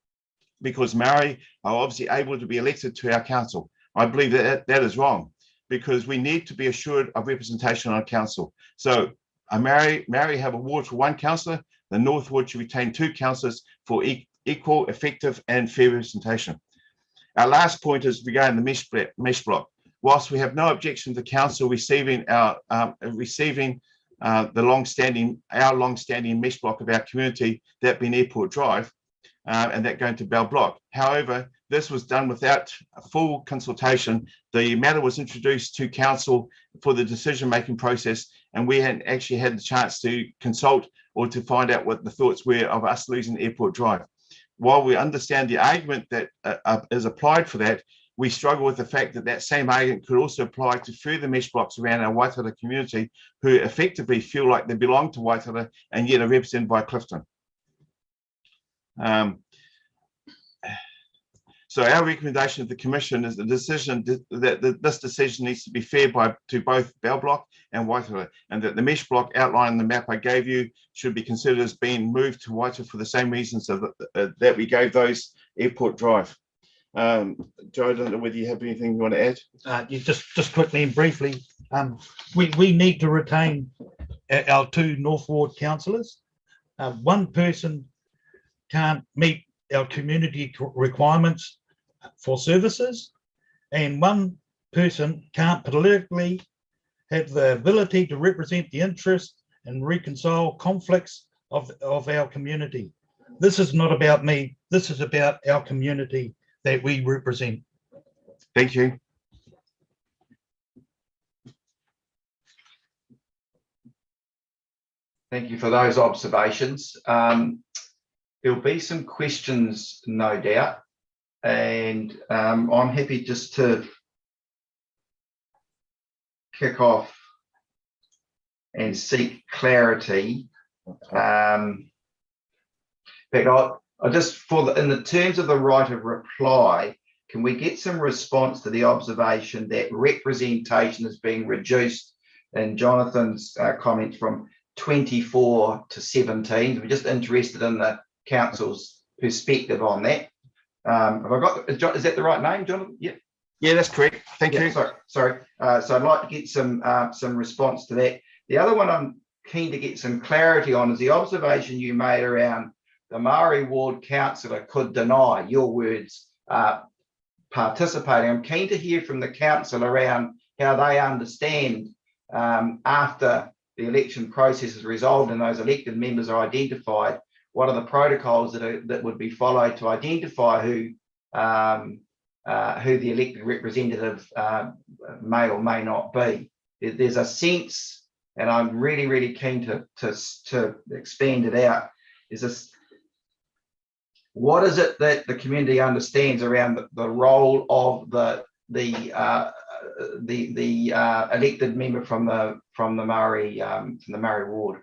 because Maori are obviously able to be elected to our council. I believe that is wrong, because we need to be assured of representation on council. So a Maori have a ward for 1 councillor, the North Ward should retain 2 councillors for equal, effective and fair representation. Our last point is regarding the mesh block. Whilst we have no objection to council receiving our long-standing mesh block of our community, that being Airport Drive, and that going to Bell Block. However, this was done without a full consultation. The matter was introduced to council for the decision-making process, and we hadn't actually had the chance to consult or to find out what the thoughts were of us losing Airport Drive. While we understand the argument that is applied for that, we struggle with the fact that that same argument could also apply to further mesh blocks around our Waitara community who effectively feel like they belong to Waitara and yet are represented by Clifton. So our recommendation of the Commission is the decision that this decision needs to be fair to both Bell Block and Waitara, and that the mesh block outlined in the map I gave you should be considered as being moved to Waitara for the same reasons that we gave those Airport Drive. Joe, I don't know whether you have anything you want to add? Just quickly and briefly, we need to retain our 2 North Ward councillors. One person can't meet our community requirements for services, and one person can't politically have the ability to represent the interests and reconcile conflicts of our community. This is not about me. This is about our community that we represent. Thank you. Thank you for those observations. There'll be some questions, no doubt, and I'm happy just to kick off and seek clarity. In fact, I just, in the terms of the right of reply, can we get some response to the observation that representation is being reduced in Jonathan's comments from 24 to 17? We're just interested in the council's perspective on that. Have I got, is that the right name, Jonathan? Yeah. Yeah, that's correct. Thank you. Sorry. So I'd like to get some response to that. The other one I'm keen to get some clarity on is the observation you made around the Maori Ward councillor could deny, your words, participating. I'm keen to hear from the council around how they understand after the election process is resolved and those elected members are identified, what are the protocols that would be followed to identify who the elected representative may or may not be. There's a sense, and I'm really, really keen to expand it out, is this, what is it that the community understands around the role of the elected member from the Maori ward?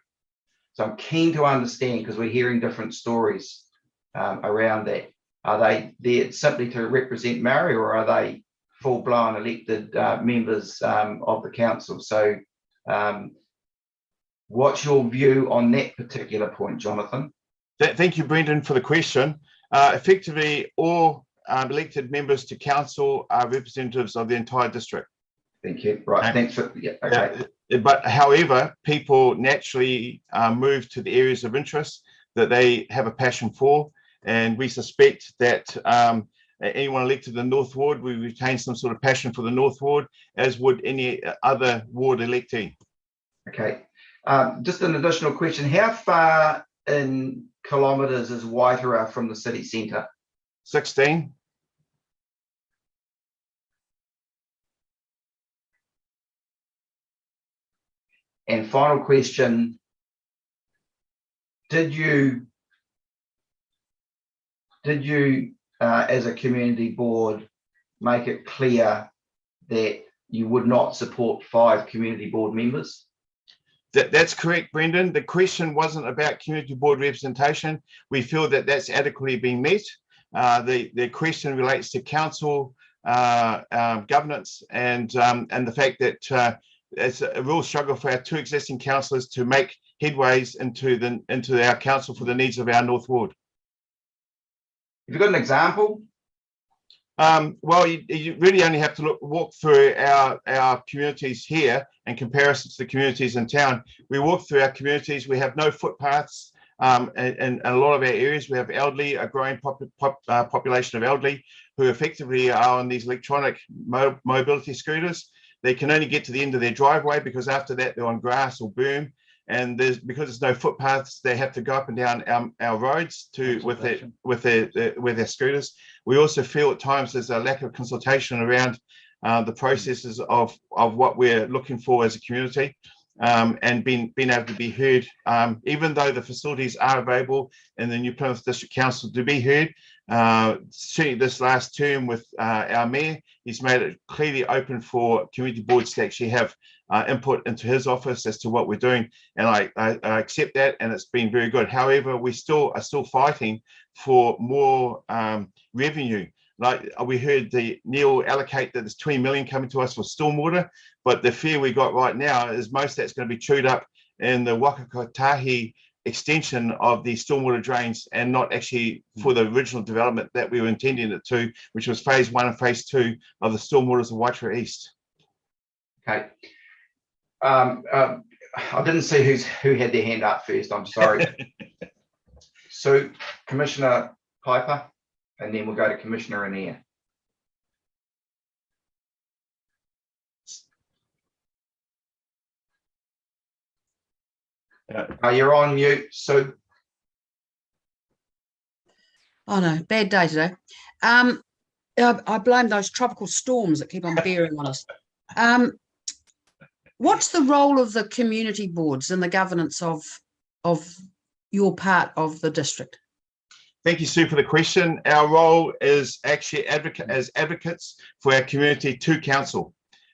So I'm keen to understand, because we're hearing different stories around that. Are they there simply to represent Maori, or are they full-blown elected members of the council? So what's your view on that particular point, Jonathan? Thank you, Brendan, for the question. Effectively, all elected members to council are representatives of the entire district. Thank you. Right, thanks for, yeah, okay. But however, people naturally move to the areas of interest that they have a passion for, and we suspect that anyone elected in the North Ward will retain some sort of passion for the North Ward, as would any other ward electee. Okay, just an additional question. How far in kilometres is Waitara from the city centre? 16. And final question, did you as a community board make it clear that you would not support 5 community board members? That's correct, Brendan. The question wasn't about community board representation. We feel that that's adequately been met. The question relates to council governance and the fact that it's a real struggle for our 2 existing councillors to make headways into our council for the needs of our North Ward. Have you got an example? Well, you really only have to walk through our communities here in comparison to the communities in town. We walk through our communities, we have no footpaths. In a lot of our areas, we have elderly, a growing population of elderly who effectively are on these electronic mobility scooters. They can only get to the end of their driveway because after that they're on grass or berm. And because there's no footpaths, they have to go up and down our roads with their scooters. We also feel at times there's a lack of consultation around the processes of what we're looking for as a community, and being able to be heard. Even though the facilities are available in the New Plymouth District Council to be heard, certainly this last term with our mayor, he's made it clearly open for community boards to actually have input into his office as to what we're doing, and I accept that, and it's been very good. However, we are still fighting for more revenue. Like we heard Neil allocate that there's 20 million coming to us for stormwater, but the fear we got right now is most of that's going to be chewed up in the Wakakatahi extension of the stormwater drains, and not actually for the original development that we were intending it to, which was phase 1 and phase 2 of the stormwaters of Waitara East. Okay. I didn't see who had their hand up first. I'm sorry. So Commissioner Piper, and then we'll go to Commissioner Anea. You're on mute, Sue. Oh no, bad day today. I blame those tropical storms that keep on bearing on us. What's the role of the community boards in the governance of your part of the district? Thank you, Sue, for the question. Our role is actually as advocates for our community to council,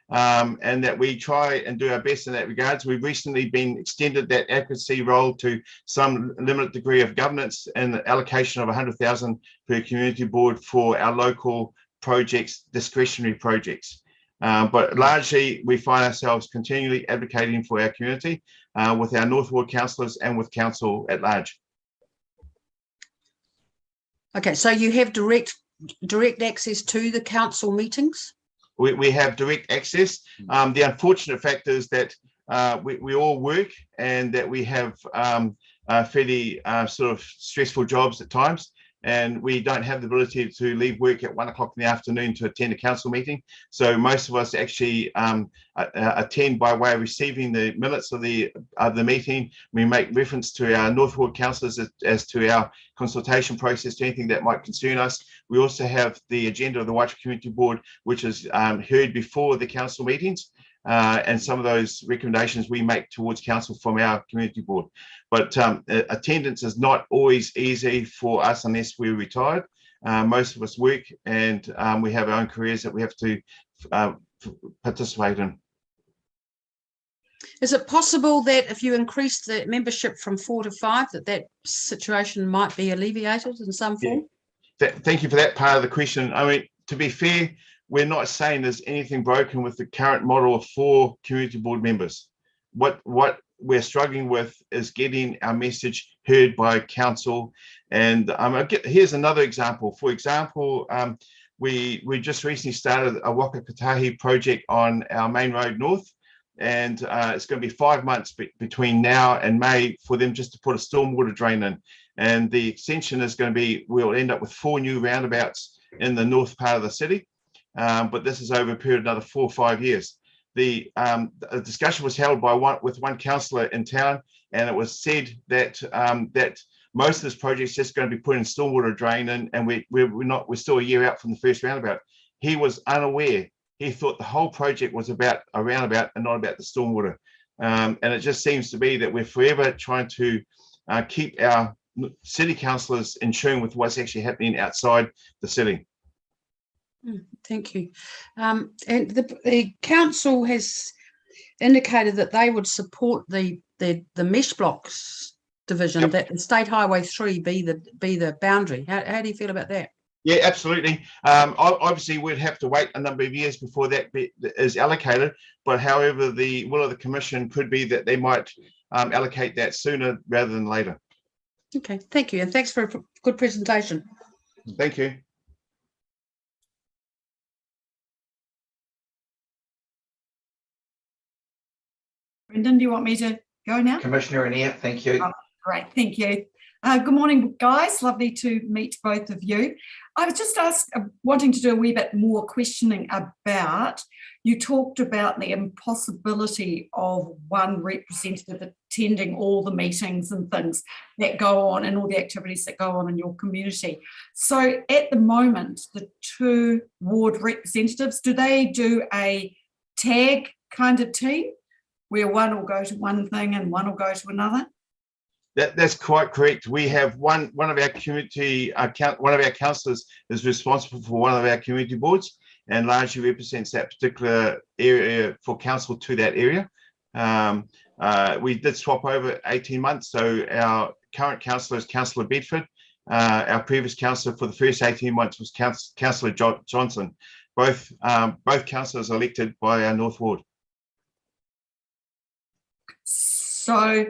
and that we try and do our best in that regards. We've recently been extended that advocacy role to some limited degree of governance and the allocation of 100,000 per community board for our local projects, discretionary projects. But largely, we find ourselves continually advocating for our community with our North Ward councillors and with council at large. Okay, so you have direct access to the council meetings? We have direct access. The unfortunate fact is that we all work, and that we have fairly sort of stressful jobs at times, and we don't have the ability to leave work at 1 o'clock in the afternoon to attend a council meeting. So most of us actually attend by way of receiving the minutes of the meeting. We make reference to our North Ward councillors as to our consultation process, to anything that might concern us. We also have the agenda of the Waitara Community Board, which is heard before the council meetings. And some of those recommendations we make towards council from our community board. But attendance is not always easy for us unless we're retired. Most of us work, and we have our own careers that we have to participate in. Is it possible that if you increase the membership from 4 to 5, that situation might be alleviated in some form? Yeah. Thank you for that part of the question. I mean, to be fair, we're not saying there's anything broken with the current model of 4 community board members. What we're struggling with is getting our message heard by council. And here's another example. For example, we just recently started a Wakakatahi project on our main road north, and it's going to be 5 months between now and May for them just to put a stormwater drain in. And the extension is going to be, we'll end up with 4 new roundabouts in the north part of the city. But this is over a period of another 4 or 5 years. The discussion was held with one councillor in town, and it was said that that most of this project is just going to be putting stormwater drain in, and we're still a year out from the first roundabout. He was unaware. He thought the whole project was about a roundabout and not about the stormwater. And it just seems to be that we're forever trying to keep our city councillors in tune with what's actually happening outside the city. Thank you. And the council has indicated that they would support the mesh blocks division, yep, that State Highway 3 be the boundary. How do you feel about that? Yeah, absolutely. Obviously, we'd have to wait a number of years before that is allocated. But however, the will of the commission could be that they might allocate that sooner rather than later. Okay, thank you, and thanks for a good presentation. Thank you. Brendan, do you want me to go now? Commissioner Anea, thank you. Great, thank you. Good morning, guys. Lovely to meet both of you. I was just wanting to do a wee bit more questioning about, you talked about the impossibility of one representative attending all the meetings and things that go on and all the activities that go on in your community. So at the moment, the 2 ward representatives, do they do a tag kind of team where one will go to one thing and one will go to another? That's quite correct. We have one of our community one of our councillors is responsible for one of our community boards and largely represents that particular area for council to that area. We did swap over 18 months, so our current councillor is Councillor Bedford. Our previous councillor for the first 18 months was Councillor Johnson. Both councillors are elected by our North Ward. So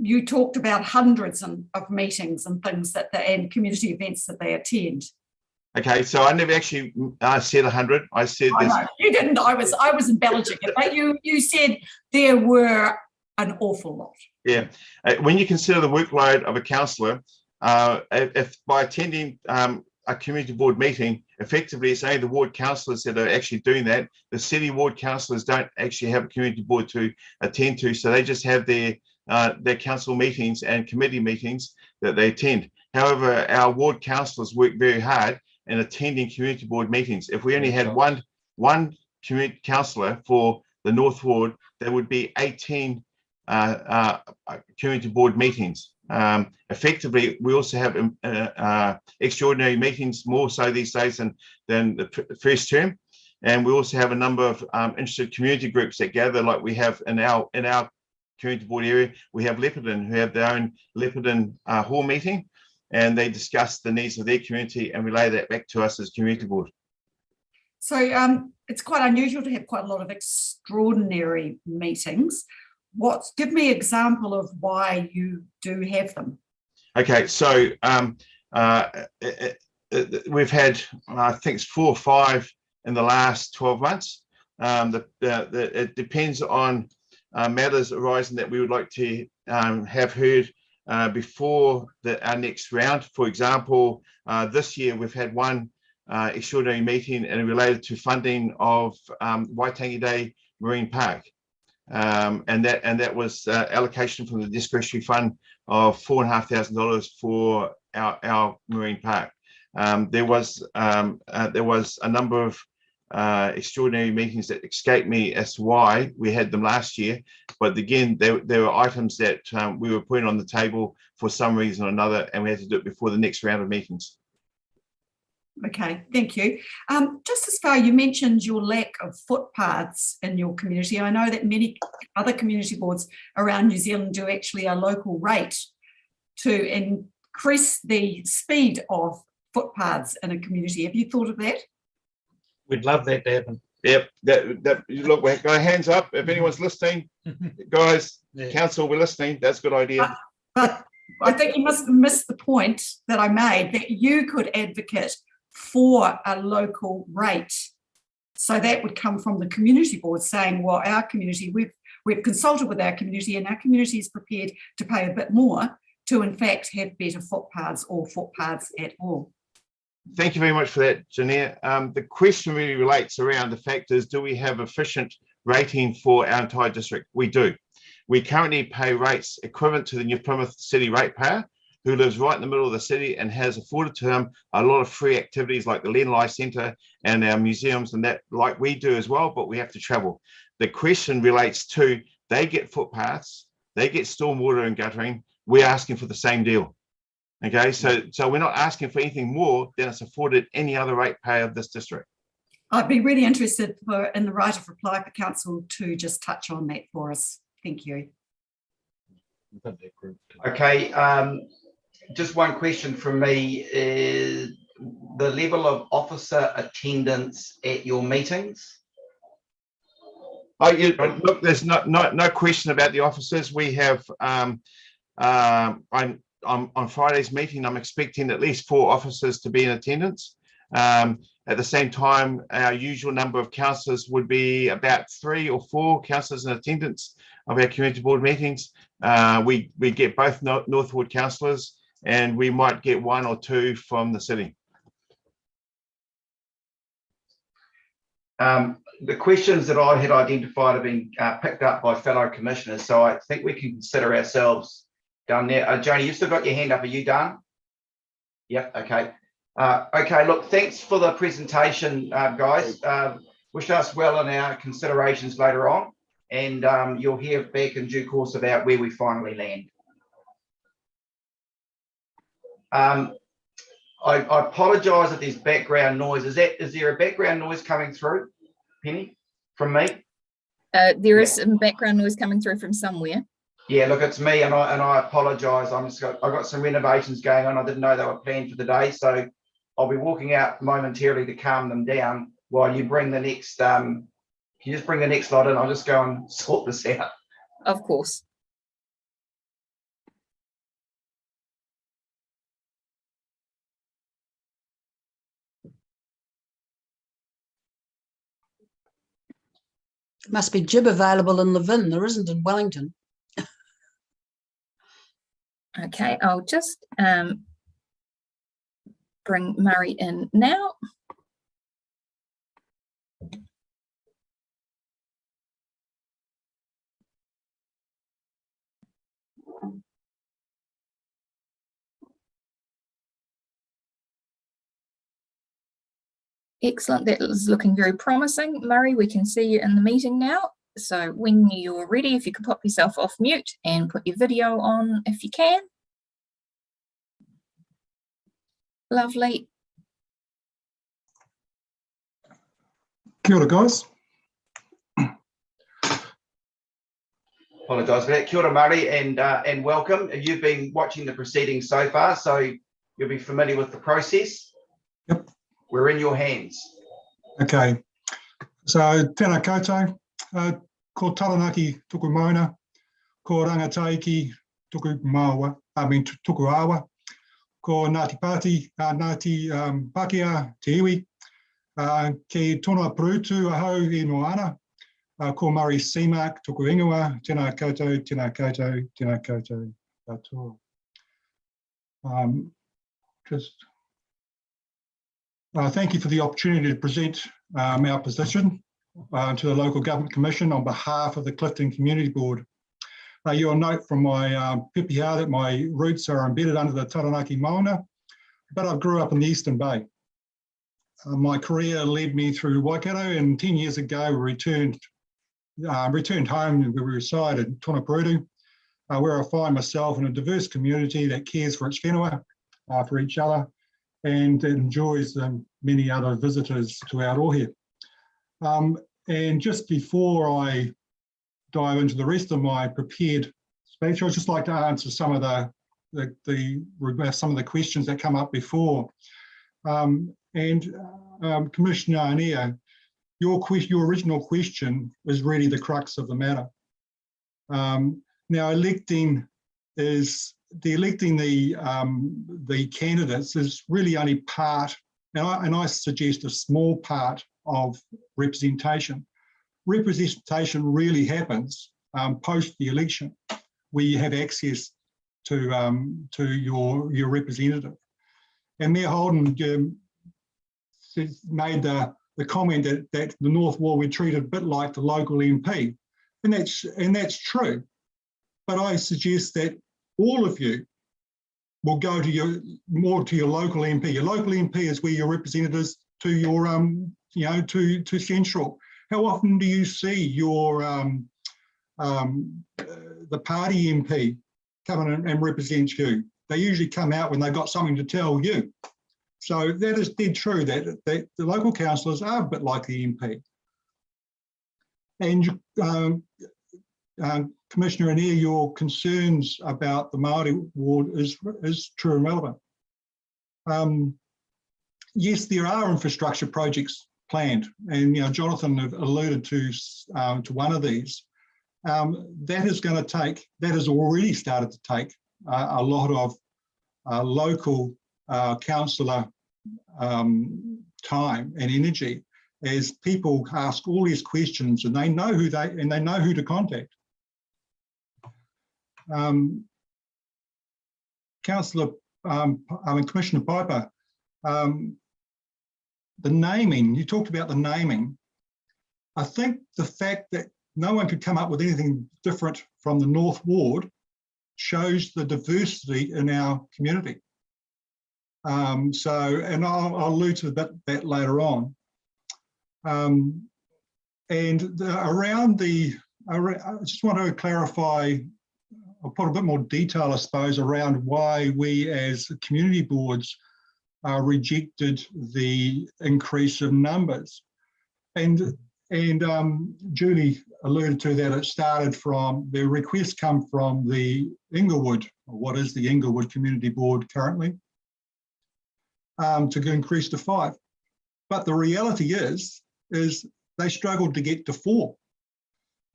you talked about hundreds of meetings and things and community events that they attend. Okay, so I never actually said 100. I said this. No, you didn't. I was embellishing it, but you said there were an awful lot. Yeah, when you consider the workload of a councillor, if by attending a community board meeting, effectively it's only the ward councillors that are actually doing that. The city ward councillors don't actually have a community board to attend to, so they just have their council meetings and committee meetings that they attend. However, our ward councillors work very hard in attending community board meetings. If we only had one community councillor for the North Ward, there would be 18 community board meetings. Effectively, we also have extraordinary meetings, more so these days than the first term, and we also have a number of interested community groups that gather, like we have in our community board area. We have Leopardon, who have their own Leopardon hall meeting, and they discuss the needs of their community and relay that back to us as community board. So it's quite unusual to have quite a lot of extraordinary meetings. Give me an example of why you do have them. Okay, so we've had, I think it's 4 or 5 in the last 12 months. It depends on matters arising that we would like to have heard before our next round. For example, this year we've had one extraordinary meeting and related to funding of Waitangi Day Marine Park. And that was allocation from the discretionary fund of $4,500 for our marine park. There was a number of extraordinary meetings that escaped me as to why we had them last year, but again, there were items that we were putting on the table for some reason or another, and we had to do it before the next round of meetings. Okay, thank you. Just as far, you mentioned your lack of footpaths in your community. I know that many other community boards around New Zealand do actually a local rate to increase the speed of footpaths in a community. Have you thought of that? We'd love that to happen. Yep, look, we've got hands up. If anyone's listening, guys, yeah. Council, we're listening. That's a good idea. But I think you must have missed the point that I made, that you could advocate for a local rate. So that would come from the community board saying, well, our community, we've consulted with our community and our community is prepared to pay a bit more to in fact have better footpaths or footpaths at all. Thank you very much for that, Janine. The question really relates around the fact is, do we have efficient rating for our entire district? We do. We currently pay rates equivalent to the New Plymouth city ratepayer, who lives right in the middle of the city and has afforded to him a lot of free activities like the Lenlai Centre and our museums and that, like we do as well, but we have to travel. The question relates to, they get footpaths, they get stormwater and guttering, we're asking for the same deal. Okay, so we're not asking for anything more than it's afforded any other ratepayer of this district. I'd be really interested in the right of reply for council to just touch on that for us. Thank you. Okay, just one question from me is the level of officer attendance at your meetings. Look, there's no question about the officers. We have on Friday's meeting, I'm expecting at least 4 officers to be in attendance. At the same time, our usual number of councillors would be about 3 or 4 councillors in attendance of our community board meetings. We get both North Ward councillors, and we might get 1 or 2 from the city. The questions that I had identified have been picked up by fellow commissioners, so I think we can consider ourselves done there. Joni, you've still got your hand up. Are you done? Yep. Okay. Okay. Look, thanks for the presentation, guys. Wish us well in our considerations later on, and you'll hear back in due course about where we finally land. I apologise if there's background noise. Is there a background noise coming through, Penny, from me? There is some background noise coming through from somewhere. Yeah, look, it's me, and I apologise. I've got some renovations going on. I didn't know they were planned for the day, so I'll be walking out momentarily to calm them down while you bring the next. Can you just bring the next lot in? I'll just go and sort this out. Of course. Must be jib available in Levin. There isn't in Wellington. Okay, I'll just bring Murray in now. Excellent, that is looking very promising. Murray, we can see you in the meeting now. So when you're ready, if you could pop yourself off mute and put your video on if you can. Lovely. Kia ora, guys. Apologise for that. Kia ora, Murray, and welcome. You've been watching the proceedings so far, so you'll be familiar with the process. Yep. We're in your hands. Okay. So, tēnā koutou, ko Taranaki tuku mauna, ko rangataiki tuku māua, tuku awa, ko Ngāti Pāti, Ngāti Pākehā te iwi, ki tōna Perutu ahau I Noana, ko Murray Seamark tuku ingoa, tēnā koutou, tēnā koutou, tēnā koutou, katoa. Thank you for the opportunity to present our position to the Local Government Commission on behalf of the Clifton Community Board. You'll note from my PPR that my roots are embedded under the Taranaki Mauna, but I grew up in the Eastern Bay. My career led me through Waikato, and 10 years ago we returned home where we reside in Tōna Perutu, where I find myself in a diverse community that cares for its whenua, for each other, and enjoys many other visitors to our rohe. And just before I dive into the rest of my prepared speech, I'd just like to answer some of the questions that come up before. Commissioner Anea, your original question is really the crux of the matter. Now, electing the candidates is really only part, and I suggest a small part of representation. Representation really happens post the election, where you have access to your representative. And Mayor Holden made the comment that the North Ward were treated a bit like the local MP, and that's true. But I suggest that all of you will go to more to your local MP. Your local MP is where your representatives to your to Central. How often do you see your the party MP come in and represent you? They usually come out when they've got something to tell you. So that is dead true, that the local councillors are a bit like the MP. And Commissioner Anea, your concerns about the Māori ward is true and relevant. Yes, there are infrastructure projects planned, and Jonathan alluded to one of these. That has already started to take a lot of local councillor time and energy as people ask all these questions, and they know who to contact. Commissioner Piper, the naming, you talked about the naming. I think the fact that no one could come up with anything different from the North Ward shows the diversity in our community. And I'll allude to that later on. I just want to clarify, I'll put a bit more detail, I suppose, around why we as community boards rejected the increase of numbers. And Julie alluded to that it started from, the request come from the Inglewood, or what is the Inglewood Community Board currently, to increase to 5. But the reality is they struggled to get to 4.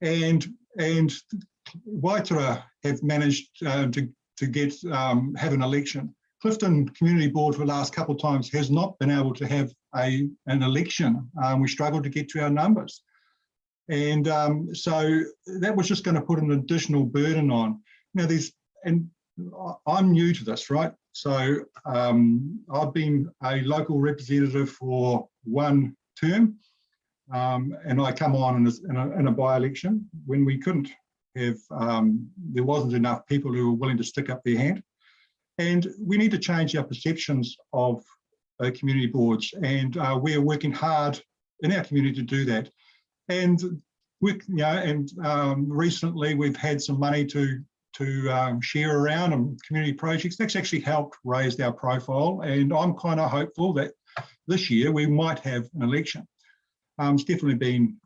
And Waitara have managed to have an election. Clifton Community Board for the last couple of times has not been able to have an election. We struggled to get to our numbers. And so that was just going to put an additional burden on. Now I'm new to this, right? So I've been a local representative for 1 term, and I come on in a by-election when we couldn't have, there wasn't enough people who were willing to stick up their hand. And we need to change our perceptions of community boards, and we're working hard in our community to do that. And recently we've had some money to share around on community projects. That's actually helped raise our profile, and I'm kind of hopeful that this year we might have an election. It's definitely been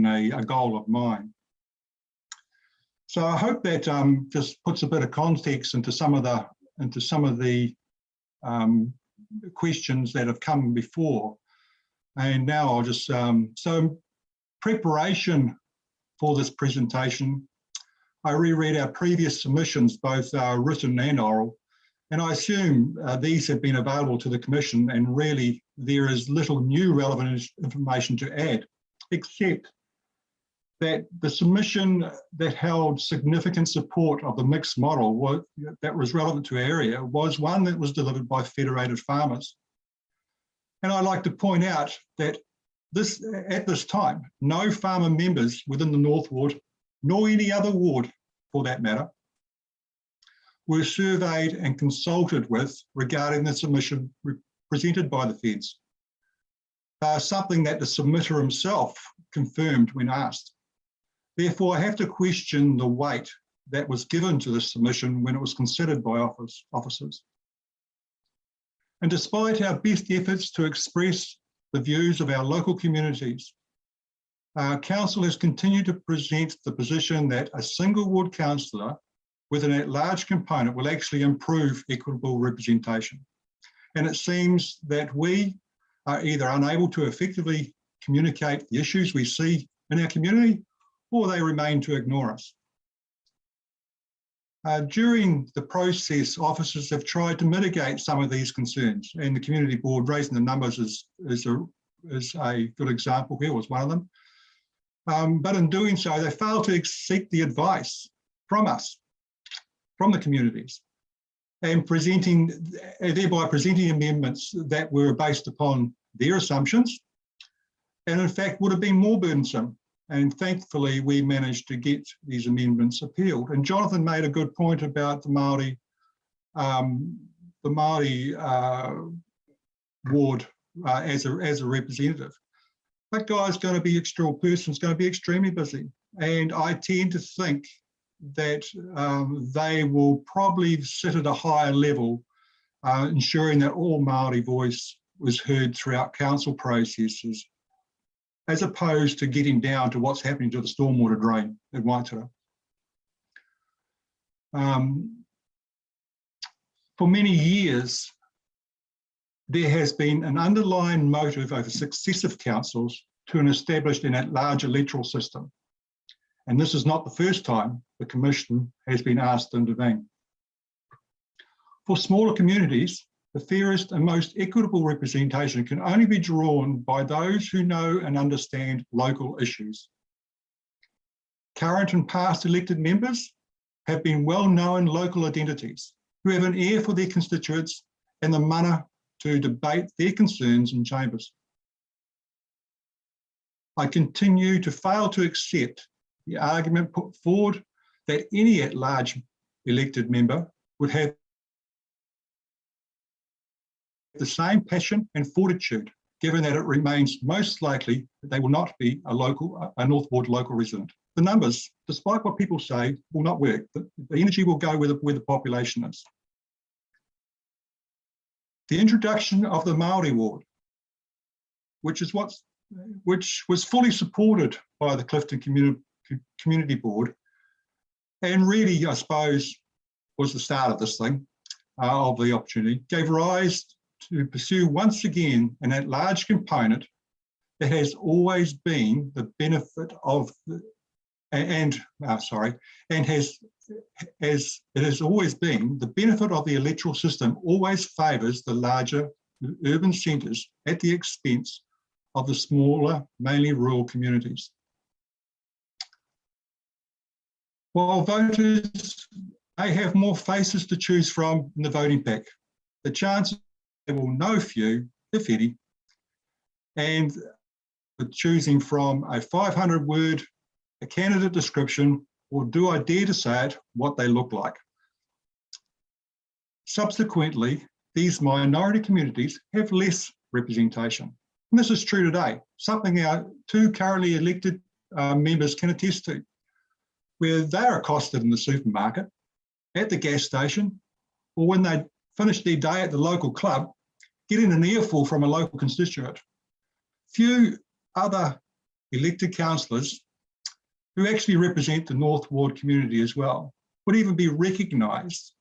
a goal of mine. So I hope that just puts a bit of context into some of the questions that have come before. And now I'll just, so preparation for this presentation, I reread our previous submissions, both written and oral, and I assume these have been available to the Commission, and really there is little new relevant information to add, except that the submission that held significant support of the mixed model that was relevant to our area was one that was delivered by Federated Farmers. And I'd like to point out that at this time, no farmer members within the North Ward, nor any other ward for that matter, were surveyed and consulted with regarding the submission presented by the Feds. Something that the submitter himself confirmed when asked. Therefore, I have to question the weight that was given to this submission when it was considered by officers. And despite our best efforts to express the views of our local communities, Council has continued to present the position that a single ward councillor with an at-large component will actually improve equitable representation. And it seems that we are either unable to effectively communicate the issues we see in our community, or they remain to ignore us. During the process, officers have tried to mitigate some of these concerns, and the community board raising the numbers is a good example here, was one of them. But in doing so, they failed to seek the advice from us, from the communities, and thereby presenting amendments that were based upon their assumptions, and in fact would have been more burdensome. And thankfully, we managed to get these amendments appealed. And Jonathan made a good point about the Māori ward as a representative. That guy's going to be person's going to be extremely busy. And I tend to think that they will probably sit at a higher level, ensuring that all Māori voice was heard throughout council processes, as opposed to getting down to what's happening to the stormwater drain at Waitara. For many years, there has been an underlying motive over successive councils to establish an at-large electoral system. And this is not the first time the Commission has been asked to intervene. For smaller communities, the fairest and most equitable representation can only be drawn by those who know and understand local issues. Current and past elected members have been well-known local identities who have an ear for their constituents and the mana to debate their concerns in chambers. I continue to fail to accept the argument put forward that any at-large elected member would have the same passion and fortitude, given that it remains most likely that they will not be a North Ward local resident. The numbers, despite what people say, will not work. The energy will go where the population is. The introduction of the Māori ward, which was fully supported by the Clifton Community Board, and really, I suppose, was the start of this thing, of the opportunity, gave rise to pursue once again an at-large component that has always been the benefit of it has always been the benefit of the electoral system always favours the larger urban centres at the expense of the smaller, mainly rural communities. While voters may have more faces to choose from in the voting pack, the chances they will know few, if any, and choosing from a 500-word a candidate description, or do I dare to say it, what they look like. Subsequently, these minority communities have less representation. And this is true today, something our two currently elected members can attest to, where they're accosted in the supermarket, at the gas station, or when they finish their day at the local club, getting an earful from a local constituent. Few other elected councillors who actually represent the North Ward community as well would even be recognised.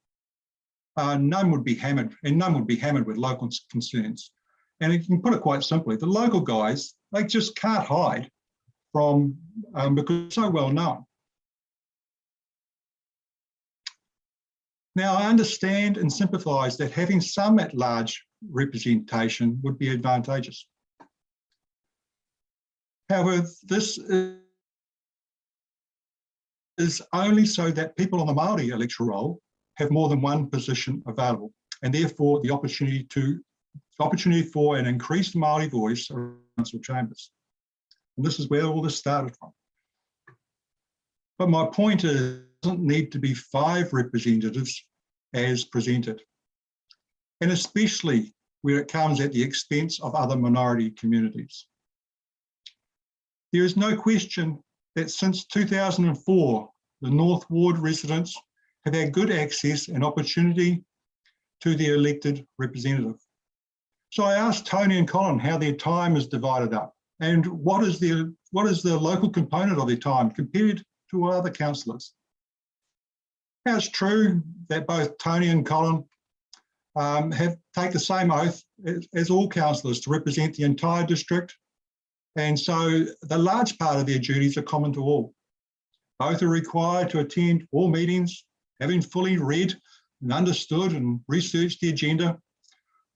None would be hammered, and none would be hammered with local concerns. And you can put it quite simply, the local guys, they just can't hide from, because it's so well known. Now, I understand and sympathise that having some at-large representation would be advantageous. However, this is only so that people on the Māori electoral roll have more than one position available, and therefore the opportunity for an increased Māori voice around council chambers. And this is where all this started from. But my point is, it doesn't need to be 5 representatives as presented, and especially where it comes at the expense of other minority communities. There is no question that since 2004, the North Ward residents have had good access and opportunity to their elected representative. So I asked Tony and Colin how their time is divided up and what is the local component of their time compared to other councillors. Now, it's true that both Tony and Colin take the same oath as all councillors to represent the entire district, and so the large part of their duties are common to all. Both are required to attend all meetings, having fully read and understood and researched the agenda.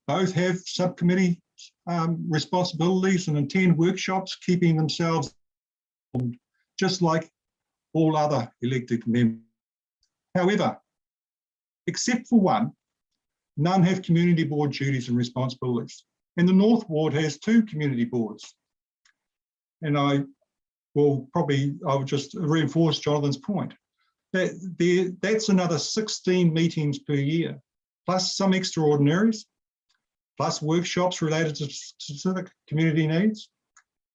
Both have subcommittee responsibilities and attend workshops, keeping themselves informed, just like all other elected members. However, except for one, none have community board duties and responsibilities. And the North Ward has 2 community boards. And I will just reinforce Jonathan's point, that that's another 16 meetings per year, plus some extraordinaries, plus workshops related to specific community needs,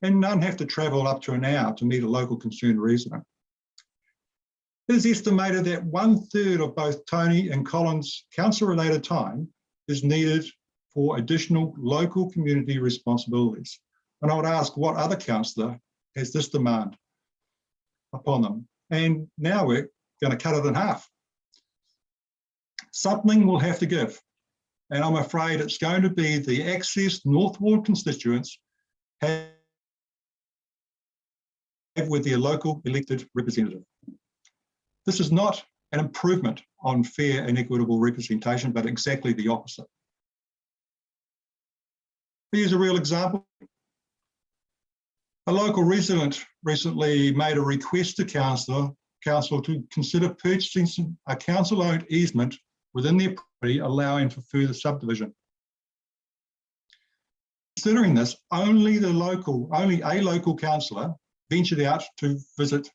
and none have to travel up to an hour to meet a local concerned resident. It is estimated that 1/3 of both Tony and Colin's council-related time is needed for additional local community responsibilities. And I would ask what other councillor has this demand upon them? And now we're going to cut it in half. Something will have to give. And I'm afraid it's going to be the access North Ward constituents have with their local elected representative. This is not an improvement on fair and equitable representation, but exactly the opposite. Here's a real example. A local resident recently made a request to council to consider purchasing a council-owned easement within their property, allowing for further subdivision. Considering this, only a local councillor ventured out to visit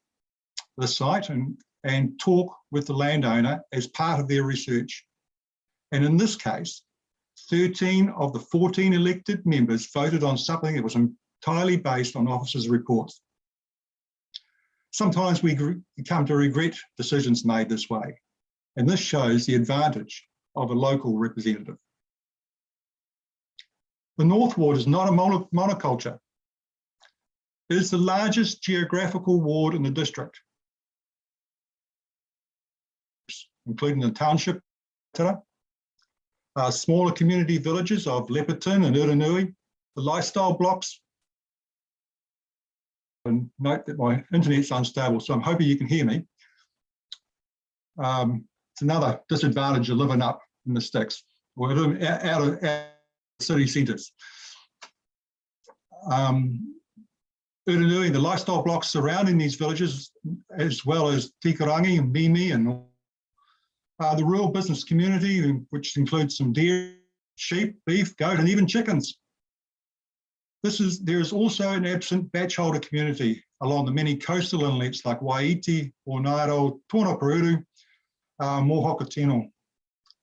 the site and talk with the landowner as part of their research. And in this case, 13 of the 14 elected members voted on something that was entirely based on officers' reports. Sometimes we come to regret decisions made this way, and this shows the advantage of a local representative. The North Ward is not a monoculture. It is the largest geographical ward in the district, including the township, smaller community villages of Leperton and Uranui, the lifestyle blocks. And note that my internet's unstable, so I'm hoping you can hear me. It's another disadvantage of living up in the sticks, or out of city centres. Uranui, the lifestyle blocks surrounding these villages, as well as Tikarangi and Mimi, and the rural business community, which includes some deer, sheep, beef, goat, and even chickens. There is also an absent batchholder community along the many coastal inlets like Waiti, Ornado, Tonaparuru, Mohokotino.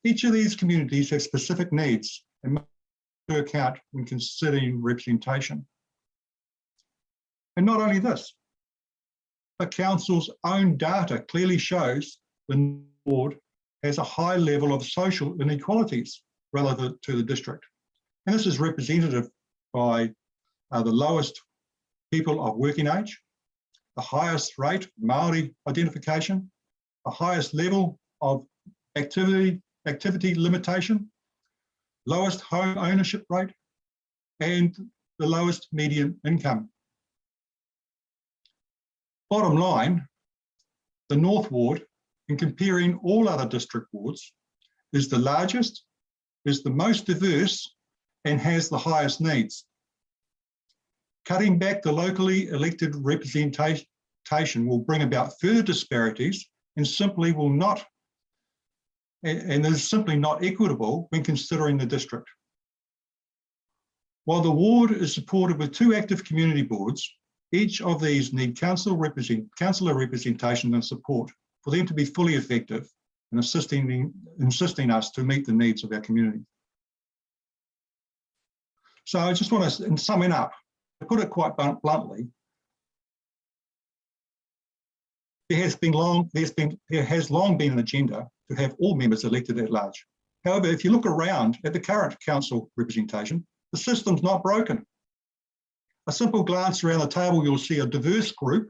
Each of these communities have specific needs and must be taken into account when considering representation. And not only this, the council's own data clearly shows the ward has a high level of social inequalities relative to the district. And this is representative by the lowest people of working age, the highest rate of Māori identification, the highest level of activity limitation, lowest home ownership rate, and the lowest median income. Bottom line, the North Ward, in comparing all other district wards, is the largest, is the most diverse, and has the highest needs. Cutting back the locally elected representation will bring about further disparities and simply will not, and is simply not equitable when considering the district. While the ward is supported with 2 active community boards, each of these need councillor representation and support for them to be fully effective in assisting us to meet the needs of our community. So I just want to, in summing up, to put it quite bluntly, there has long been an agenda to have all members elected at large. However, if you look around at the current council representation, the system's not broken. A simple glance around the table, you'll see a diverse group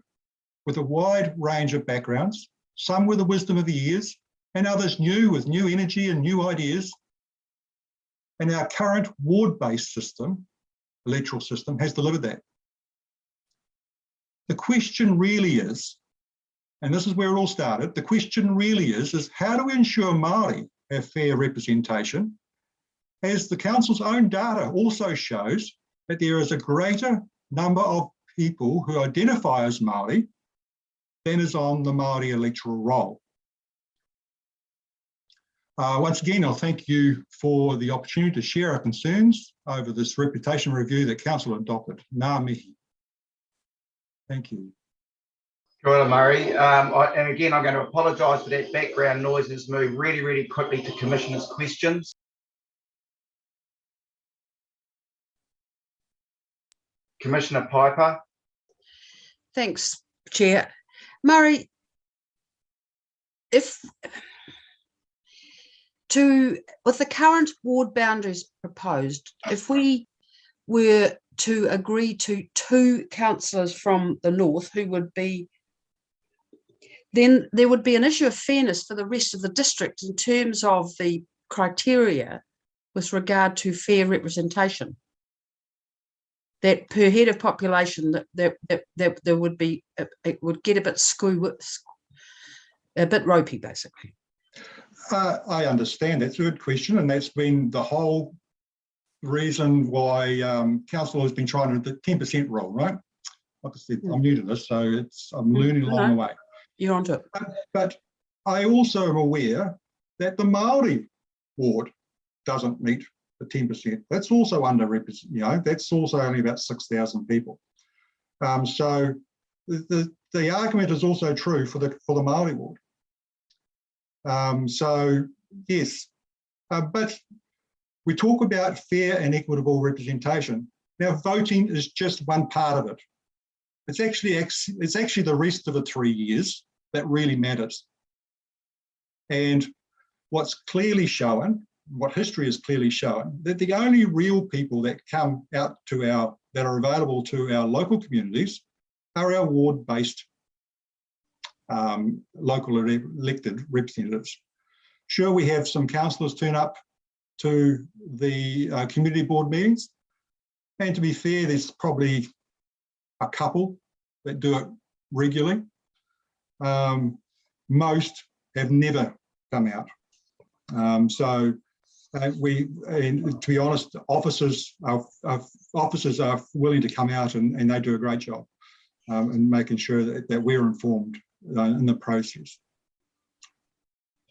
with a wide range of backgrounds, some with the wisdom of the years, and others new with new energy and new ideas. And our current ward-based system, electoral system, has delivered that. The question really is, and this is where it all started, the question really is how do we ensure Māori have fair representation, as the council's own data also shows that there is a greater number of people who identify as Māori than is on the Māori electoral roll. Once again, I'll thank you for the opportunity to share our concerns over this reputation review that council adopted. Ngā mihi. Thank you. Kia ora, Murray. And again, I'm going to apologise for that background noise. Let's move really, really quickly to Commissioner's questions. Commissioner Piper. Thanks, Chair. Murray, with the current ward boundaries proposed, if we were to agree to 2 councillors from the north who would be, then there would be an issue of fairness for the rest of the district in terms of the criteria with regard to fair representation. That per head of population, that there would be, it would get a bit a bit ropey, basically. I understand. That's a good question, and that's been the whole reason why council has been trying to do the 10% rule, right? Like I said, I'm new to this, so I'm learning along the way. You're onto it. But I also am aware that the Māori ward doesn't meet the 10%. That's also underrepresented. You know, that's also only about 6,000 people. So the argument is also true for the Māori ward. So yes, but we talk about fair and equitable representation. Now, voting is just one part of it. It's actually the rest of the 3 years that really matters. And what's clearly shown, what history has clearly shown, that the only real people that come out to that are available to our local communities are our ward-based local elected representatives. Sure, we have some councillors turn up to the community board meetings, and to be fair, there's probably a couple that do it regularly. Most have never come out. So to be honest, officers are willing to come out, and they do a great job in making sure that we're informed in the process.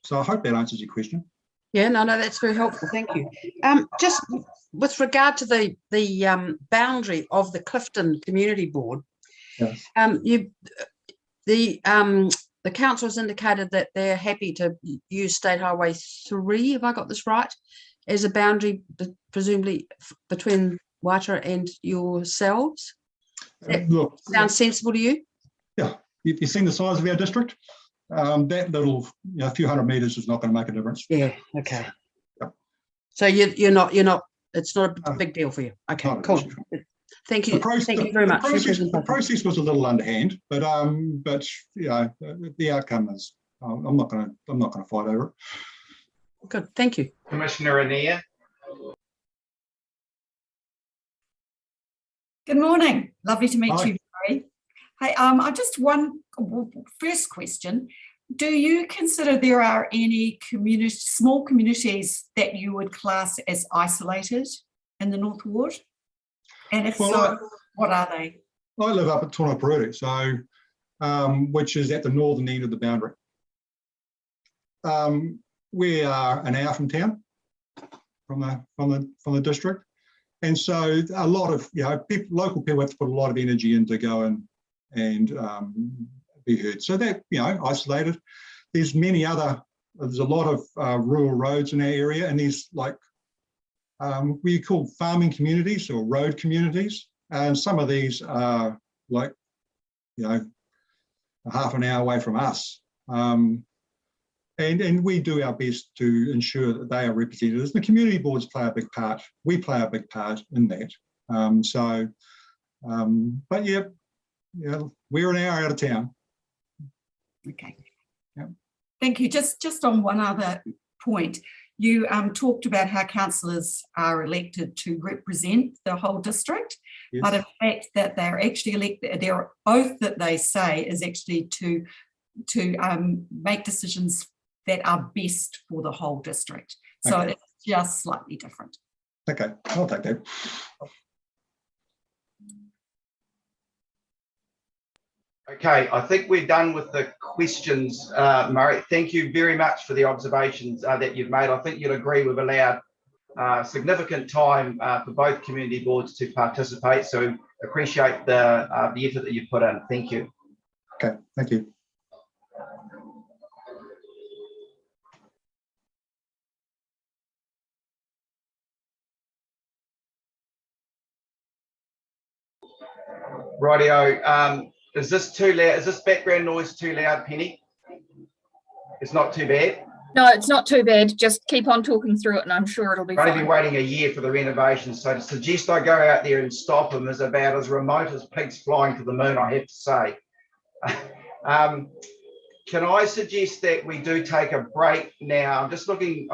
So I hope that answers your question. Yeah, no, that's very helpful. Thank you. Just with regard to the boundary of the Clifton Community Board, yes. The council has indicated that they're happy to use State Highway 3, if I got this right, as a boundary, presumably between Waitara and yourselves. Look, sounds sensible to you? Yeah, you've seen the size of our district. That little, few hundred metres is not going to make a difference. Yeah. Okay. Yep. So you're not. It's not a big deal for you. Okay. Cool. Thank you. Thank you very much. The process was a little underhand, but the outcome is. I'm not going to fight over it. Good. Thank you, Commissioner Anea. Good morning. Lovely to meet Hi. you, Barry. Hey, I just first question. Do you consider there are any small communities that you would class as isolated in the North Ward? And if so, what are they? I live up at Tonaperu, so which is at the northern end of the boundary. We are an hour from town, from the district, and so a lot of local people have to put a lot of energy into go and be heard. So that isolated. There's a lot of rural roads in our area, and there's like we call farming communities or road communities, and some of these are like a half an hour away from us. And we do our best to ensure that they are represented. The community boards play a big part. We play a big part in that. But yeah, we're an hour out of town. Okay. Yep. Thank you. Just on one other point, you talked about how councillors are elected to represent the whole district, Yes. but in fact that they're actually elected, their oath that they say is actually to make decisions that are best for the whole district. So Okay. it's just slightly different. Okay, I'll take that. Okay, I think we're done with the questions, Murray. Thank you very much for the observations that you've made. I think you'll agree we've allowed significant time for both community boards to participate. So appreciate the effort that you've put in. Thank you. Okay, thank you. Rightio. Is this too loud? Is this background noise too loud, Penny? It's not too bad. No, it's not too bad. Just keep on talking through it and I'm sure it'll be I've only fine. been waiting a year for the renovation, so to suggest I go out there and stop them is about as remote as pigs flying to the moon, I have to say. Can I suggest that we do take a break now? I'm just looking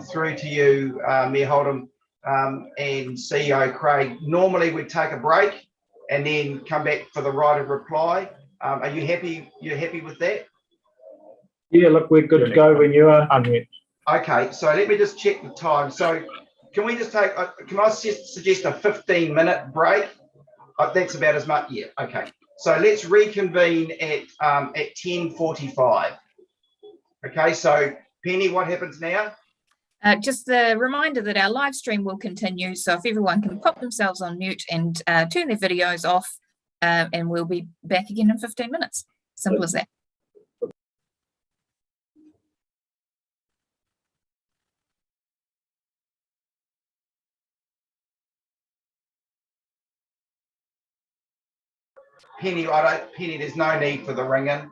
through to you, Mayor Holdham and CEO Craig. Normally we'd take a break and then come back for the right of reply. Are you happy? You're happy with that? Yeah, look, we're good to go when you are unmute. Okay, so let me just check the time. So can we just take, can I suggest a 15-minute break? That's about as much, yeah, okay. So let's reconvene at 10:45. Okay, so Penny, what happens now? Just the reminder that our live stream will continue. So if everyone can pop themselves on mute and turn their videos off, and we'll be back again in 15 minutes. Simple as that. Penny, there's no need for the ringing.